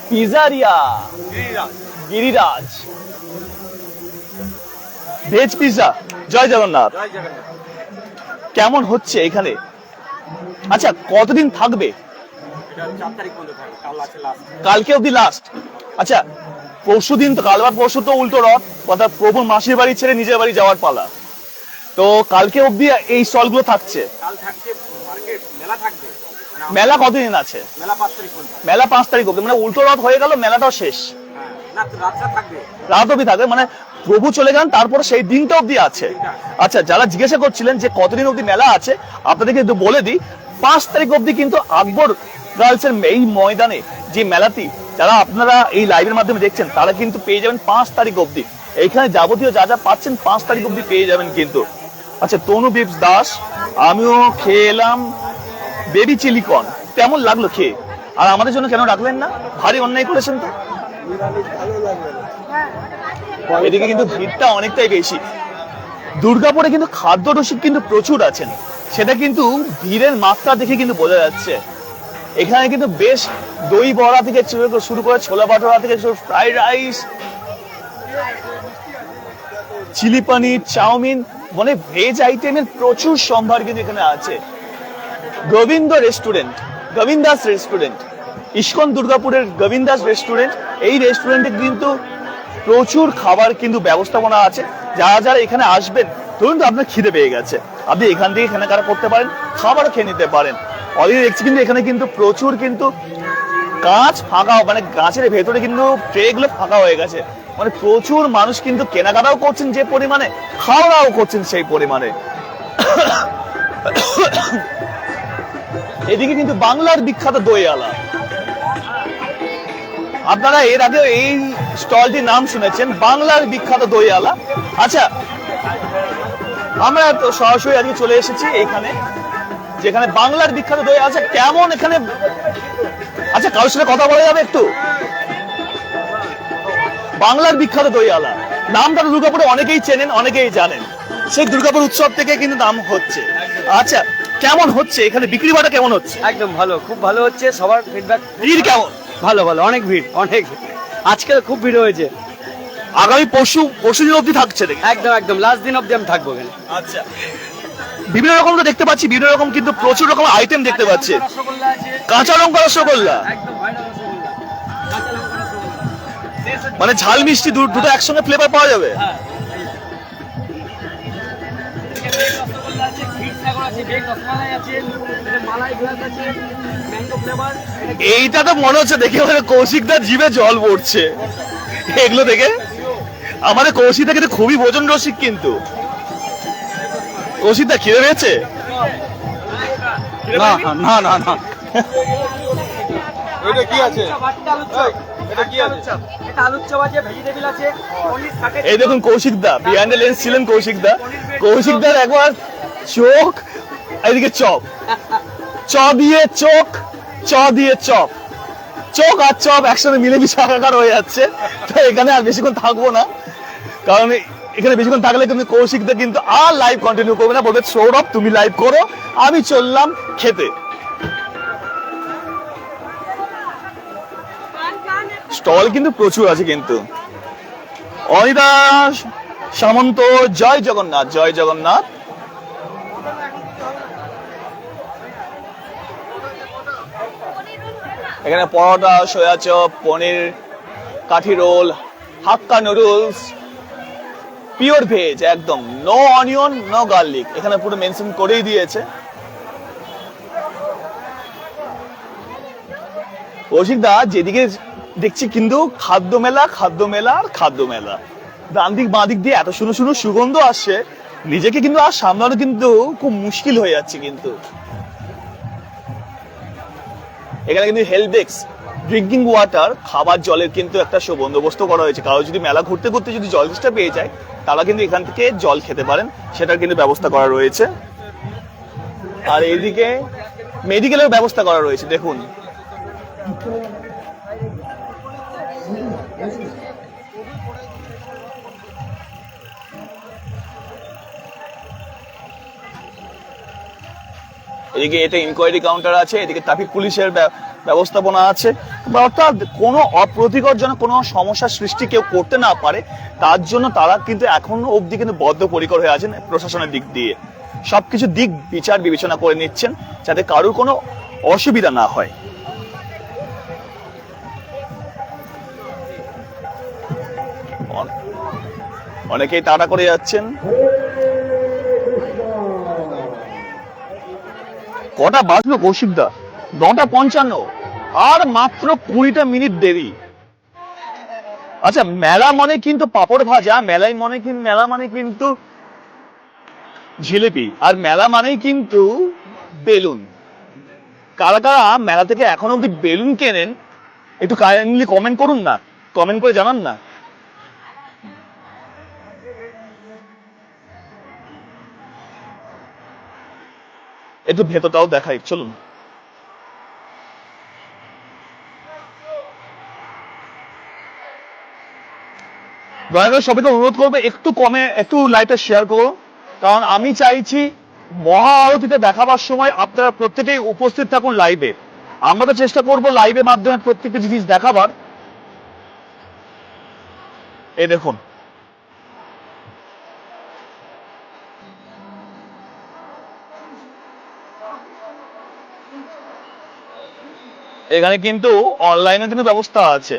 পিজারিয়া, গিরিরাজ ভেজ পিজা, জয় জগন্নাথ। কেমন হচ্ছে এখানে? আচ্ছা, কতদিন থাকবে? কালকে অব্দি লাস্ট। আচ্ছা, পরশু দিন তো, কাল বাদ পরশু তো উল্টো রথ, অর্থাৎ প্রভুর মাসির বাড়ি ছেড়ে নিজের বাড়ি যাওয়ার পালা। তো তো কালকে অবধি এই স্টলগুলো থাকছে? মেলা কতদিন আছে? মেলা 5 তারিখ অবধি, মানে উল্টো রথ হয়ে গেল, মেলাটাও শেষ? রাত অবধি থাকবে, মানে প্রভু চলে গেলেন তারপরে সেই দিনটা অবধি আছে। আচ্ছা, যারা জিজ্ঞাসা করছিলেন যে কতদিন অবধি মেলা আছে, আপনাদেরকে একটু বলে দিই, 5 তারিখ অবধি কিন্তু আকবর গার্লসের এই ময়দানে যে মেলাটি যারা আপনারা এই লাইভের মাধ্যমে দেখছেন তারা কিন্তু পেয়ে যাবেন 5 তারিখ অবধি। এইখানে যাবতীয় যা যা পাচ্ছেন 5 তারিখ অবধি পেয়ে যাবেন কিন্তু। আচ্ছা, তনু বিপস দাস, আমিও খেয়ে এলাম বেবি চিলি কর্ন, কেমন লাগলো খেয়ে? আর আমাদের জন্য কেন রাখলেন না? ভারী অন্যায় করেছেন তো। এদিকে কিন্তু ভিড়টা অনেকটাই বেশি। দুর্গাপুরে কিন্তু খাদ্য রসিক কিন্তু প্রচুর আছেন, সেটা কিন্তু ভিড়ের মাত্রা দেখে কিন্তু বোঝা যাচ্ছে। এখানে কিন্তু বেশ দই বড়া থেকে শুরু করে ছোলা ভাটোরা থেকে ফ্রাইড রাইস, চিলি পনির, চাউমিন, মানে ভেজ আইটেমের প্রচুর সম্ভার কিন্তু এখানে আছে। গোবিন্দাস রেস্টুরেন্ট, ইস্কন দুর্গাপুরের গোবিন্দাস রেস্টুরেন্ট, এই রেস্টুরেন্টে কিন্তু প্রচুর খাবার কিন্তু ব্যবস্থাপনা আছে। যারা যারা এখানে আসবেন, ধরুন তো আপনার খিদে পেয়ে গেছে, আপনি এখান থেকে কেনাকাটা করতে পারেন, খাবারও খেয়ে নিতে পারেন। অলরেডি দেখছি কিন্তু এখানে কিন্তু প্রচুর কিন্তু কাঁচ ফাঁকা, মানে গাছের ভেতরে কিন্তু ট্রে গুলো ফাঁকা হয়ে গেছে, মানে প্রচুর মানুষ কিন্তু কেনাকাটাও করছেন যে পরিমাণে, খাওয়া দাওয়াও করছেন সেই পরিমাণে। এদিকে কিন্তু বাংলার বিখ্যাত দই আলা, আপনারা এর আগে এই স্টলটির নাম শুনেছেন, বাংলার বিখ্যাত দই আলা। আচ্ছা, আমরা তো সরাসরি আজকে চলে এসেছি এখানে, যেখানে বাংলার বিখ্যাত দই আছে। কেমন এখানে, আচ্ছা কারোর সাথে কথা বলা যাবে একটু? বাংলার বিখ্যাত দই আলা নামটা দুর্গাপুরে অনেকেই চেনেন, অনেকেই জানেন, সেই দুর্গাপুর উৎসব থেকে কিন্তু নাম হচ্ছে। আচ্ছা, কেমন হচ্ছে এখানে বিক্রি বাটা, কেমন হচ্ছে? একদম ভালো, খুব ভালো হচ্ছে, সবার ফিডব্যাক ভিড় কেমন? ভালো, অনেক ভিড়, অনেক, আজকে খুব ভিড় হয়েছে। আগামী পরশু দিন অবধি থাকছে দেখি? একদম লাস্ট দিন অবধি আমি থাকবো এখানে। আচ্ছা, বিভিন্ন রকম তো দেখতে পাচ্ছি, বিভিন্ন রকম কিন্তু প্রচুর রকম আইটেম দেখতে পাচ্ছি। কাঁচা লঙ্কা রসগোল্লা, মানে ঝাল মিষ্টি দুটো একসঙ্গে ফ্লেভার পাওয়া যাবে? এইটা তো মনে হচ্ছে দেখে মানে কৌশিকদার জিভে জল পড়ছে এগুলো দেখে। আমাদের কৌশিকদা কিন্তু খুবই ভোজন রসিক, কিন্তু কৌশিকদা খিদে পেয়েছে? না না না, এটা কি আছে? এই দেখুন কৌশিকদা, বিহাইন্ড দ্য লেন্স ছিলেন কৌশিকদার একবার চোখ, এদিকে চপ, চ দিয়ে চোখ, চ দিয়ে চপ, চোখ আর চপ একসাথে মিলেমিশে একাকার হয়ে যাচ্ছে। তো এখানে আর বেশিক্ষণ থাকবো না, কারণ এখানে বেশিক্ষণ থাকলে কিন্তু কৌশিকদা কিন্তু আর লাইভ কন্টিনিউ করবে না, বলবে সৌরভ তুমি লাইভ করো, আমি চললাম খেতে। স্টল কিন্তু প্রচুর আছে কিন্তু। অনিতা সামন্ত, জয় জগন্নাথ, জয় জগন্নাথ। এখানে পরোটা, সয়া চপ, পনির, কাঠি রোল, হাক্কা নুডলস, পিওর ভেজ, একদম নো অনিয়ন, নো গার্লিক, এখানে পুরো মেনশন করেই দিয়েছে। কৌশিকদা যেদিকে দেখছি কিন্তু খাদ্য মেলা আর খাদ্য মেলা, ডান দিক বাঁ দিক দিয়ে এত সুন্দর সুগন্ধ আসছে, নিজেকে কিন্তু আর সামলানো কিন্তু খুব মুশকিল হয়ে যাচ্ছে কিন্তু। এখানে কিন্তু হেলবেক্স, ড্রিঙ্কিং ওয়াটার, খাবার জলের কিন্তু একটা বন্দোবস্ত করা হয়েছে। কারো যদি মেলা ঘুরতে ঘুরতে যদি জল তেষ্টা পেয়ে যায়, তারা কিন্তু এখান থেকে জল খেতে পারেন, সেটার কিন্তু ব্যবস্থা করা রয়েছে। আর এইদিকে মেডিকেলের ব্যবস্থা করা রয়েছে, দেখুন। এদিকে এটা ইনকোয়ারি কাউন্টার আছে, এদিকে ট্রাফিক পুলিশের ব্যবস্থাপনা আছে। অর্থাৎ কোনো অপ্রীতিকর যেন কোনো সমস্যার সৃষ্টি কেউ করতে না পারে, তার জন্য তারা কিন্তু এখনো অবধি কিন্তু বদ্ধপরিকর হয়ে আছেন প্রশাসনের দিক দিয়ে। সবকিছু দিক বিচার বিবেচনা করে নিচ্ছেন যাতে কারোর কোনো অসুবিধা না হয়। অনেকেই তাড়া করে যাচ্ছেন। কটা বাজলো কৌশিকদা? 9:55, আর মাত্র 20টা মিনিট দেরি। আচ্ছা, মেলা মানে কিন্তু পাপড় ভাজা, মেলা মানে কিন্তু জিলিপি, আর মেলা মানেই কিন্তু বেলুন। কারা কারা মেলা থেকে এখন অব্দি বেলুন কেনেন একটু কাইন্ডলি কমেন্ট করুন না, কমেন্ট করে জানান না। একটু ভেতরটাও দেখাই, চলুন। দয়া করে সবাইকে অনুরোধ করবে একটু লাইভটা শেয়ার করো, কারণ আমি চাইছি মহা আরতিতে দেখাবার সময় আপনারা প্রত্যেকেই উপস্থিত থাকুন লাইভে। আমরা তো চেষ্টা করবো লাইভের মাধ্যমে প্রত্যেকটা জিনিস দেখাবার। এই দেখুন, এখানে কিন্তু অনলাইনে কিন্তু ব্যবস্থা আছে,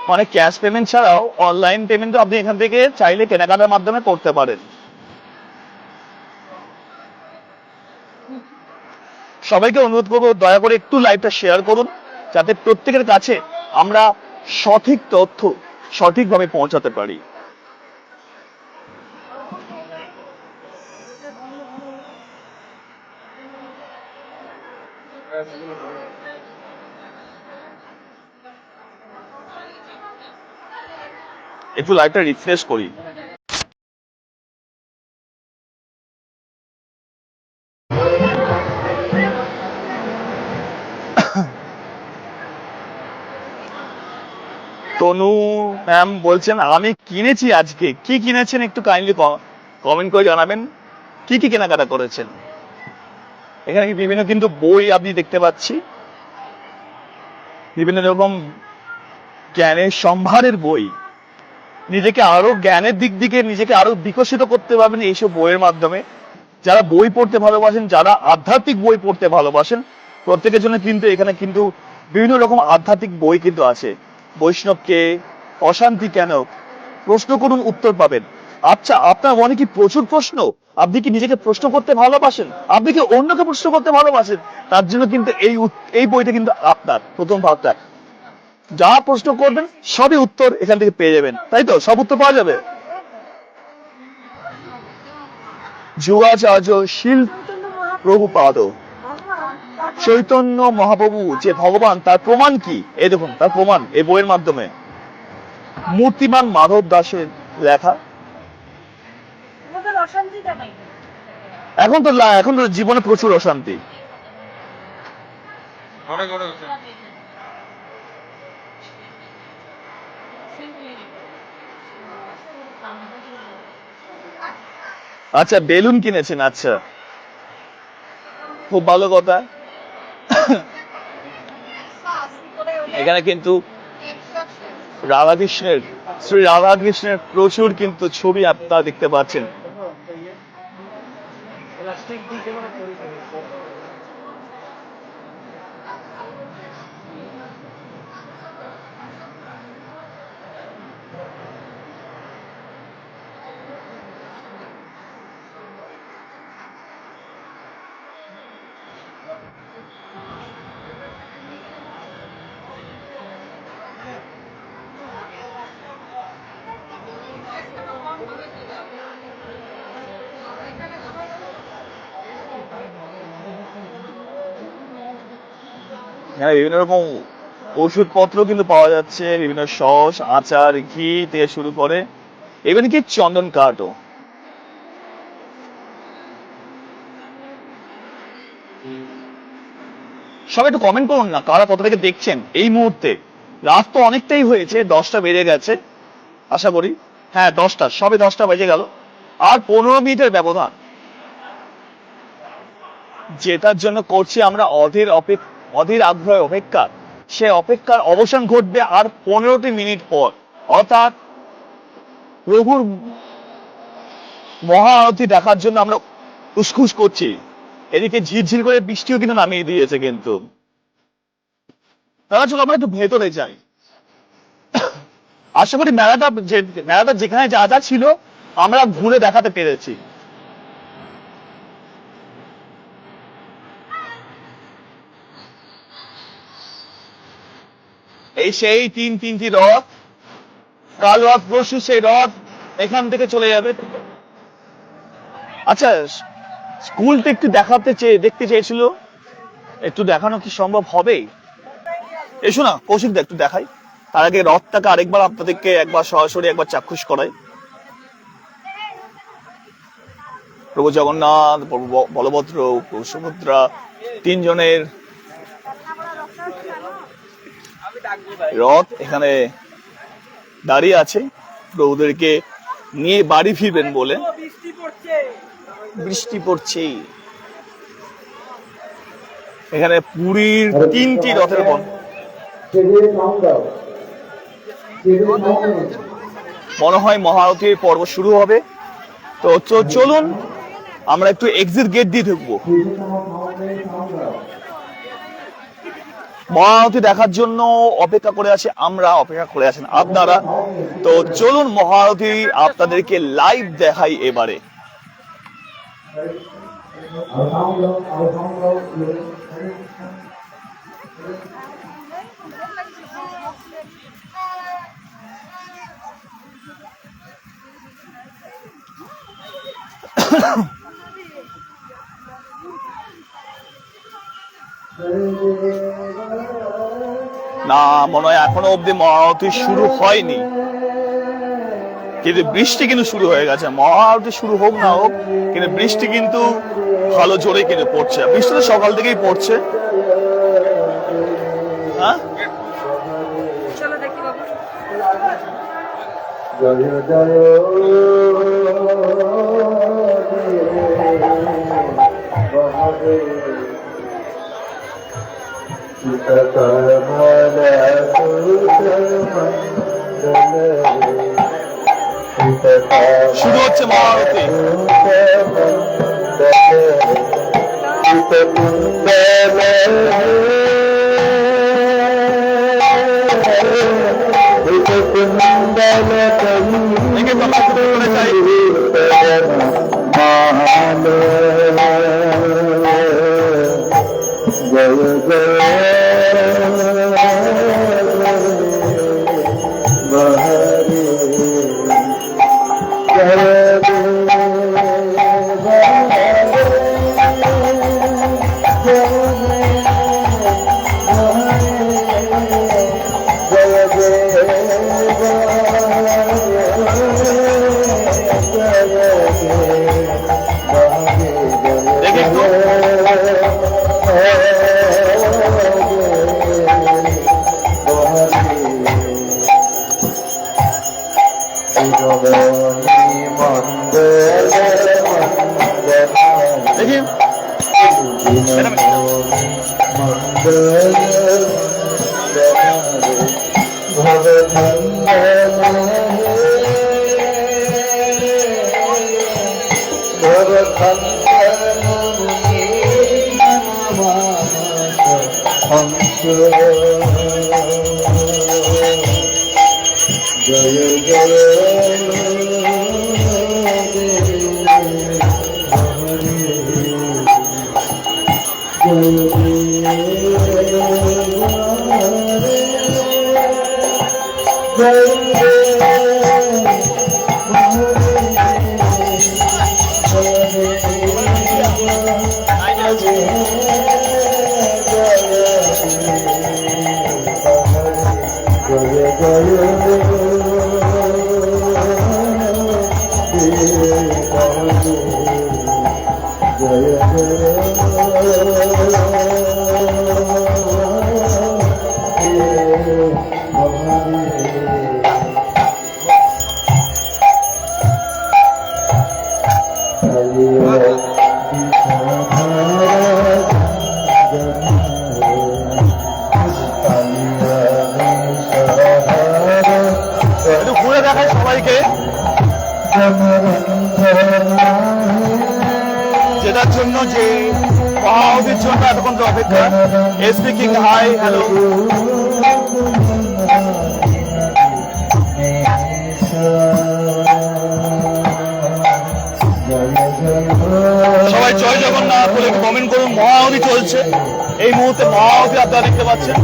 মানে ক্যাশ পেমেন্ট ছাড়াও অনলাইন পেমেন্টও আপনি এখান থেকে চাইলে কেনাকাটার মাধ্যমে করতে পারেন। সবাইকে অনুরোধ করবো দয়া করে একটু লাইভটা শেয়ার করুন, যাতে প্রত্যেকের কাছে আমরা সঠিক তথ্য সঠিকভাবে পৌঁছাতে পারি। একটু লাইভটা রিফ্রেশ করি। তনু ম্যাম বলছেন আমি কিনেছি আজকে। কি কিনেছেন একটু কাইন্ডলি কমেন্ট করে জানাবেন, কি কি কেনাকাটা করেছেন। এখানে বিভিন্ন কিন্তু বই আপনি দেখতে পাচ্ছি, বিভিন্ন রকম জ্ঞানের সম্ভারের বই। নিজেকে আরো জ্ঞানের দিক থেকে নিজেকে আরো বিকশিত করতে পারবেন এইসব বইয়ের মাধ্যমে। যারা বই পড়তে ভালোবাসেন, যারা আধ্যাত্মিক বই পড়তে ভালোবাসেন, প্রত্যেকের জন্য কিন্তু এখানে কিন্তু বিভিন্ন রকম আধ্যাত্মিক বই কিন্তু আছে। বৈষ্ণবকে, অশান্তি কেন, প্রশ্ন করুন উত্তর পাবেন। আচ্ছা, আপনার মনে কি প্রচুর প্রশ্ন? আপনি কি নিজেকে প্রশ্ন করতে ভালোবাসেন? আপনি কি অন্যকে প্রশ্ন করতে ভালোবাসেন? তার জন্য কিন্তু এই বইটা কিন্তু আপনার। প্রথম ভাগটা যা প্রশ্ন করবেন সবই উত্তর এখান থেকে পেয়ে যাবেন, তাই তো? সব উত্তর পাওয়া যাবে। যুগাচার্য শিল প্রভুপাদ, চৈতন্য মহাপ্রভু যে ভগবান, তার প্রমাণ কি? এই দেখুন তার প্রমাণ এই বইয়ের মাধ্যমে। মূর্তিমান মাধব দাসের লেখা। এখন তো জীবনে প্রচুর অশান্তি। আচ্ছা, বেলুন কিনেছেন, আচ্ছা খুব ভালো কথা। এখানে কিন্তু শ্রী রাধাকৃষ্ণের প্রচুর কিন্তু ছবি আপনারা দেখতে পাচ্ছেন। হ্যাঁ, বিভিন্ন রকম ওষুধপত্র কিন্তু পাওয়া যাচ্ছে, বিভিন্ন সস, আচার, ঘি থেকে শুরু করে ইভেন কি চন্দন কাঠও। সবাই একটু কমেন্ট করুন না, কারা কত থেকে দেখছেন এই মুহূর্তে। রাত তো অনেকটাই হয়েছে, 10টা বেজে গেছে আশা করি। হ্যাঁ 10টা, সবে 10টা বেজে গেল, আর 15 মিনিটের ব্যবধান, যেটার জন্য করছি আমরা অধীর আগ্রহে অপেক্ষা। সে অপেক্ষার অবসান ঘটবে আর 15টি মিনিট পর, অর্থাৎ প্রভুর মহা আরতি দেখার জন্য আমরা উসখুস করছি। এদিকে ঝিরঝির করে বৃষ্টিও কিন্তু নামিয়ে দিয়েছে। কিন্তু তারা চলো আমরা একটু ভেতরে যাই। আশা করি মেলাটা যেখানে যা যা ছিল আমরা ঘুরে দেখাতে পেরেছি। এই সেই তিনটি রথ, কাল রথ পরশু সেই রথ এখান থেকে চলে যাবে। আচ্ছা, স্কুলটা একটু দেখতে চেয়েছিল, একটু দেখানো কি সম্ভব হবে? এসো না কৌশিক দা, একটু দেখাই। তার আগে রথটাকে আরেকবার আপনাদেরকে একবার সরাসরি একবার চাক্ষুষ করাই। প্রভু জগন্নাথ, প্রভু বলভদ্র, প্রভু সুভদ্রা, তিনজনের রথ এখানে দাঁড়িয়ে আছে প্রভুদেরকে নিয়ে বাড়ি ফিরবেন বলে। বৃষ্টি পড়ছে। এখানে পুরীর তিনটি রথের মনে হয় মহারতির পর্ব শুরু হবে। তো চলুন আমরা একটু এক্সিট গেট দিয়ে ঢুকবো মহারতি দেখার জন্য। অপেক্ষা করে আছি আমরা, অপেক্ষা করে আছেন আপনারা। তো চলুন মহারতি আপনাদেরকে লাইভ দেখাই এবারে। না, মনে হয় এখনো অব্দি মহারতি শুরু হয়নি, কিন্তু বৃষ্টি কিন্তু শুরু হয়ে গেছে। মহারতি শুরু হোক না হোক, কিন্তু বৃষ্টি কিন্তু ভালো জোরে কিন্তু পড়ছে। বৃষ্টি তো সকাল থেকেই পড়ছে। হ্যাঁ, শুরু হচ্ছে মহারতি। ঘুরে দেখায় সবাইকে, যেটার জন্য যে মহারতির জন্য এতক্ষণ অপেক্ষা। Speaking hi, hello. সবাই জয় জগন্নাথ বলে কমেন্ট করুন। মহারতি চলছে এই মুহূর্তে, মহারতি আপনারা দেখতে পাচ্ছেন।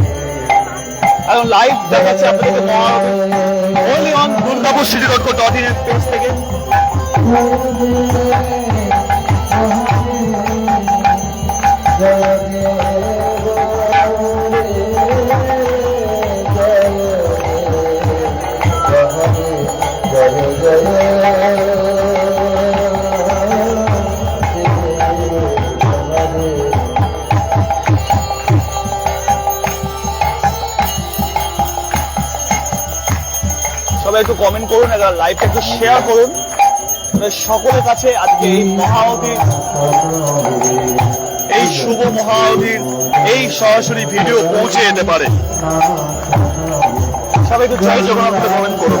এখন লাইভ দেখাচ্ছে আপনাদেরকে মহারথী only on durgapurcity.co.in এর পেজ থেকে। সবাই একটু কমেন্ট করুন, একটা লাইভটা একটু শেয়ার করুন, সকলের কাছে আজকে এই মহারথীর, এই শুভ মহারথীর এই সরাসরি ভিডিও পৌঁছে যেতে পারে। সবাই একটু জয় জগন্নাথ কমেন্ট করুন।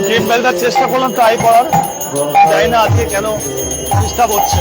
গেম বেলটার চেষ্টা করলাম ট্রাই করার, জানি না আজকে কেন ডিস্টার্ব হচ্ছে।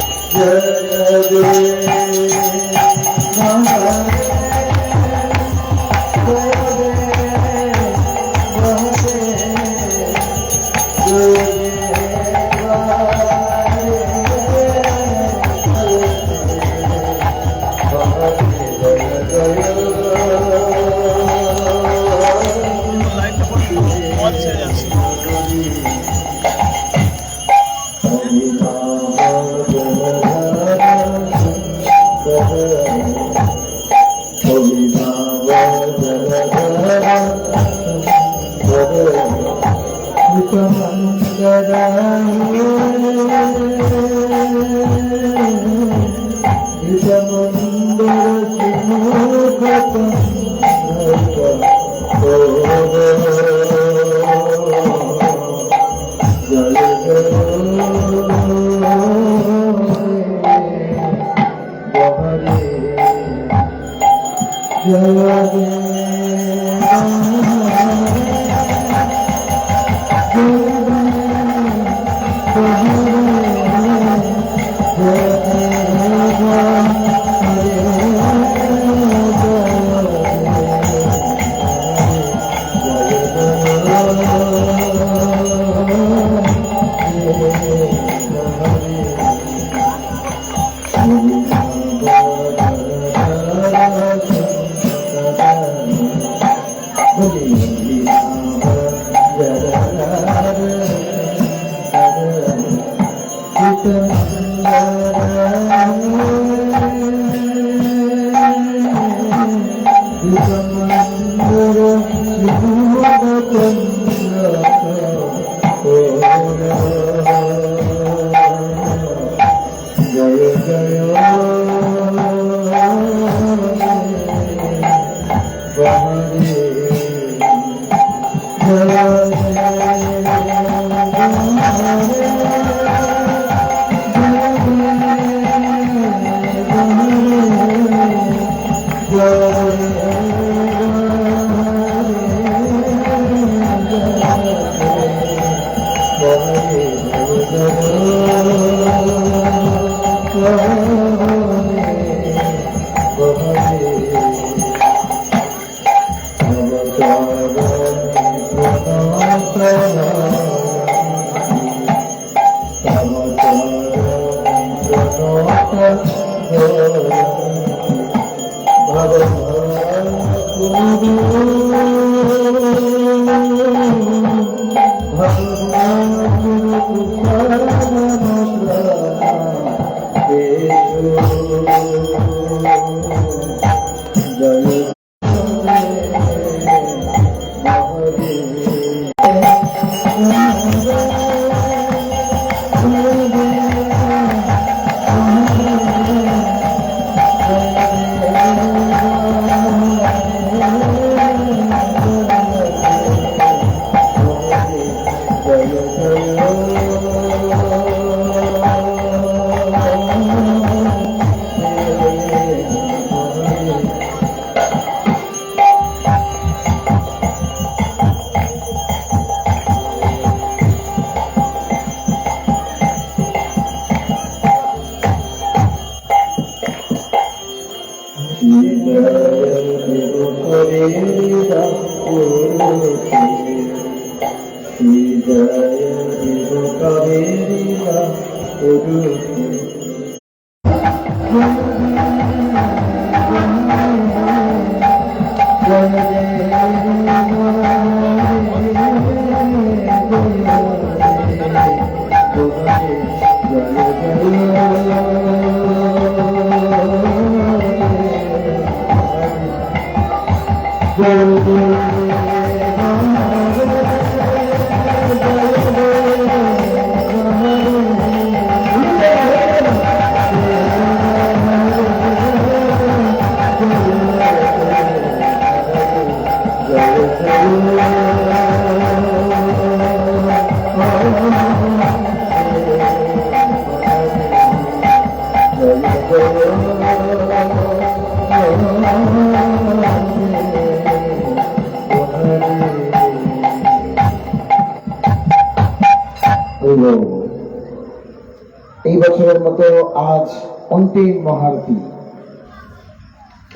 এই বছরের মতো আজ অন্তিম মহারতি।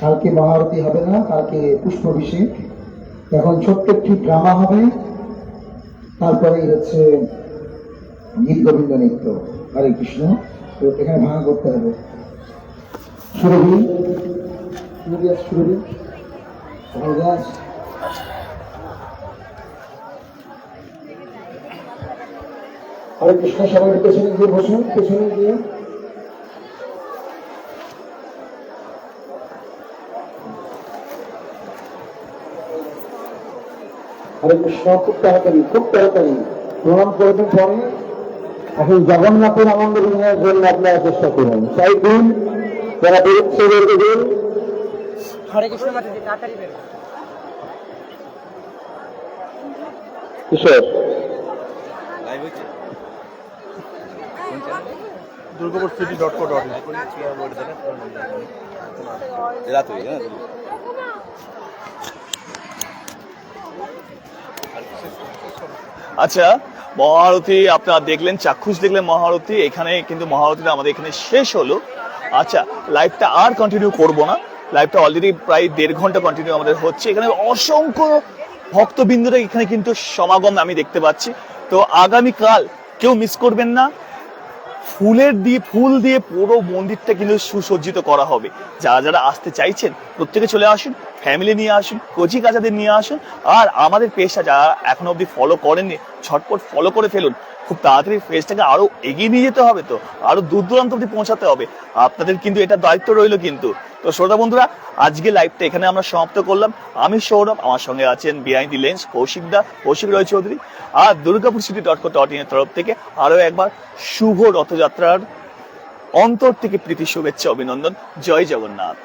কালকে মহারতি হবে না, কালকে পুষ্পাভিষেক। এখন ছোট্ট একটি ড্রামা হবে, তারপরেই হচ্ছে গীত গোবিন্দ নৃত্য। হরে কৃষ্ণ। তো এখানে ভাঙা করতে হবে। সুরভি সুরভি হরে কৃষ্ণ। সবাই পেছনে গিয়ে বসুন, পেছনে গিয়ে। হরে কৃষ্ণ। খুব তাড়াতাড়ি, খুব তাড়াতাড়ি। প্রণাম করবেন পরে এখন জগন্নাথের আনন্দ বিনিময়ের জন্য আপনারা চেষ্টা করুন। তাই দিন যারা বেরোচ্ছে বেরোতে দিন। কিশোর আচ্ছা, মহারতী আপনারা দেখলেন, চাক্ষুষ দেখলেন মহারতী। এখানে কিন্তু মহারতীটা আমাদের এখানে শেষ হলো। আচ্ছা, লাইভটা আর কন্টিনিউ করব না, লাইভটা অলরেডি প্রায় 1.5 ঘন্টা কন্টিনিউ আমাদের হচ্ছে। এখানে অসংখ্য ভক্তবৃন্দরা এখানে কিন্তু সমাগম আমি দেখতে পাচ্ছি। তো আগামীকাল কেউ মিস করবেন না, ফুল দিয়ে পুরো মন্দিরটা কিন্তু সুসজ্জিত করা হবে। যারা যারা আসতে চাইছেন প্রত্যেকে চলে আসুন, ফ্যামিলি নিয়ে আসুন, কচি কাচাদের নিয়ে আসুন। আর আমাদের পেজটা যারা এখনো অবধি ফলো করেননি, ঝটপট ফলো করে ফেলুন। খুব তাড়াতাড়ি পেজটাকে আরো এগিয়ে নিয়ে যেতে হবে, তো আরো দূর দূরান্ত অবধি পৌঁছাতে হবে। আপনাদের কিন্তু এটা দায়িত্ব রইলো কিন্তু। তো শ্রোতা বন্ধুরা, আজকে লাইভটা এখানে আমরা সমাপ্ত করলাম। আমি সৌরভ, আমার সঙ্গে আছেন behind the lens Koushik Roy Chowdhury. আর durgapurcity.co.in এর তরফ থেকে আরো একবার শুভ রথযাত্রার অন্তর থেকে প্রীতি শুভেচ্ছা অভিনন্দন। জয় জগন্নাথ।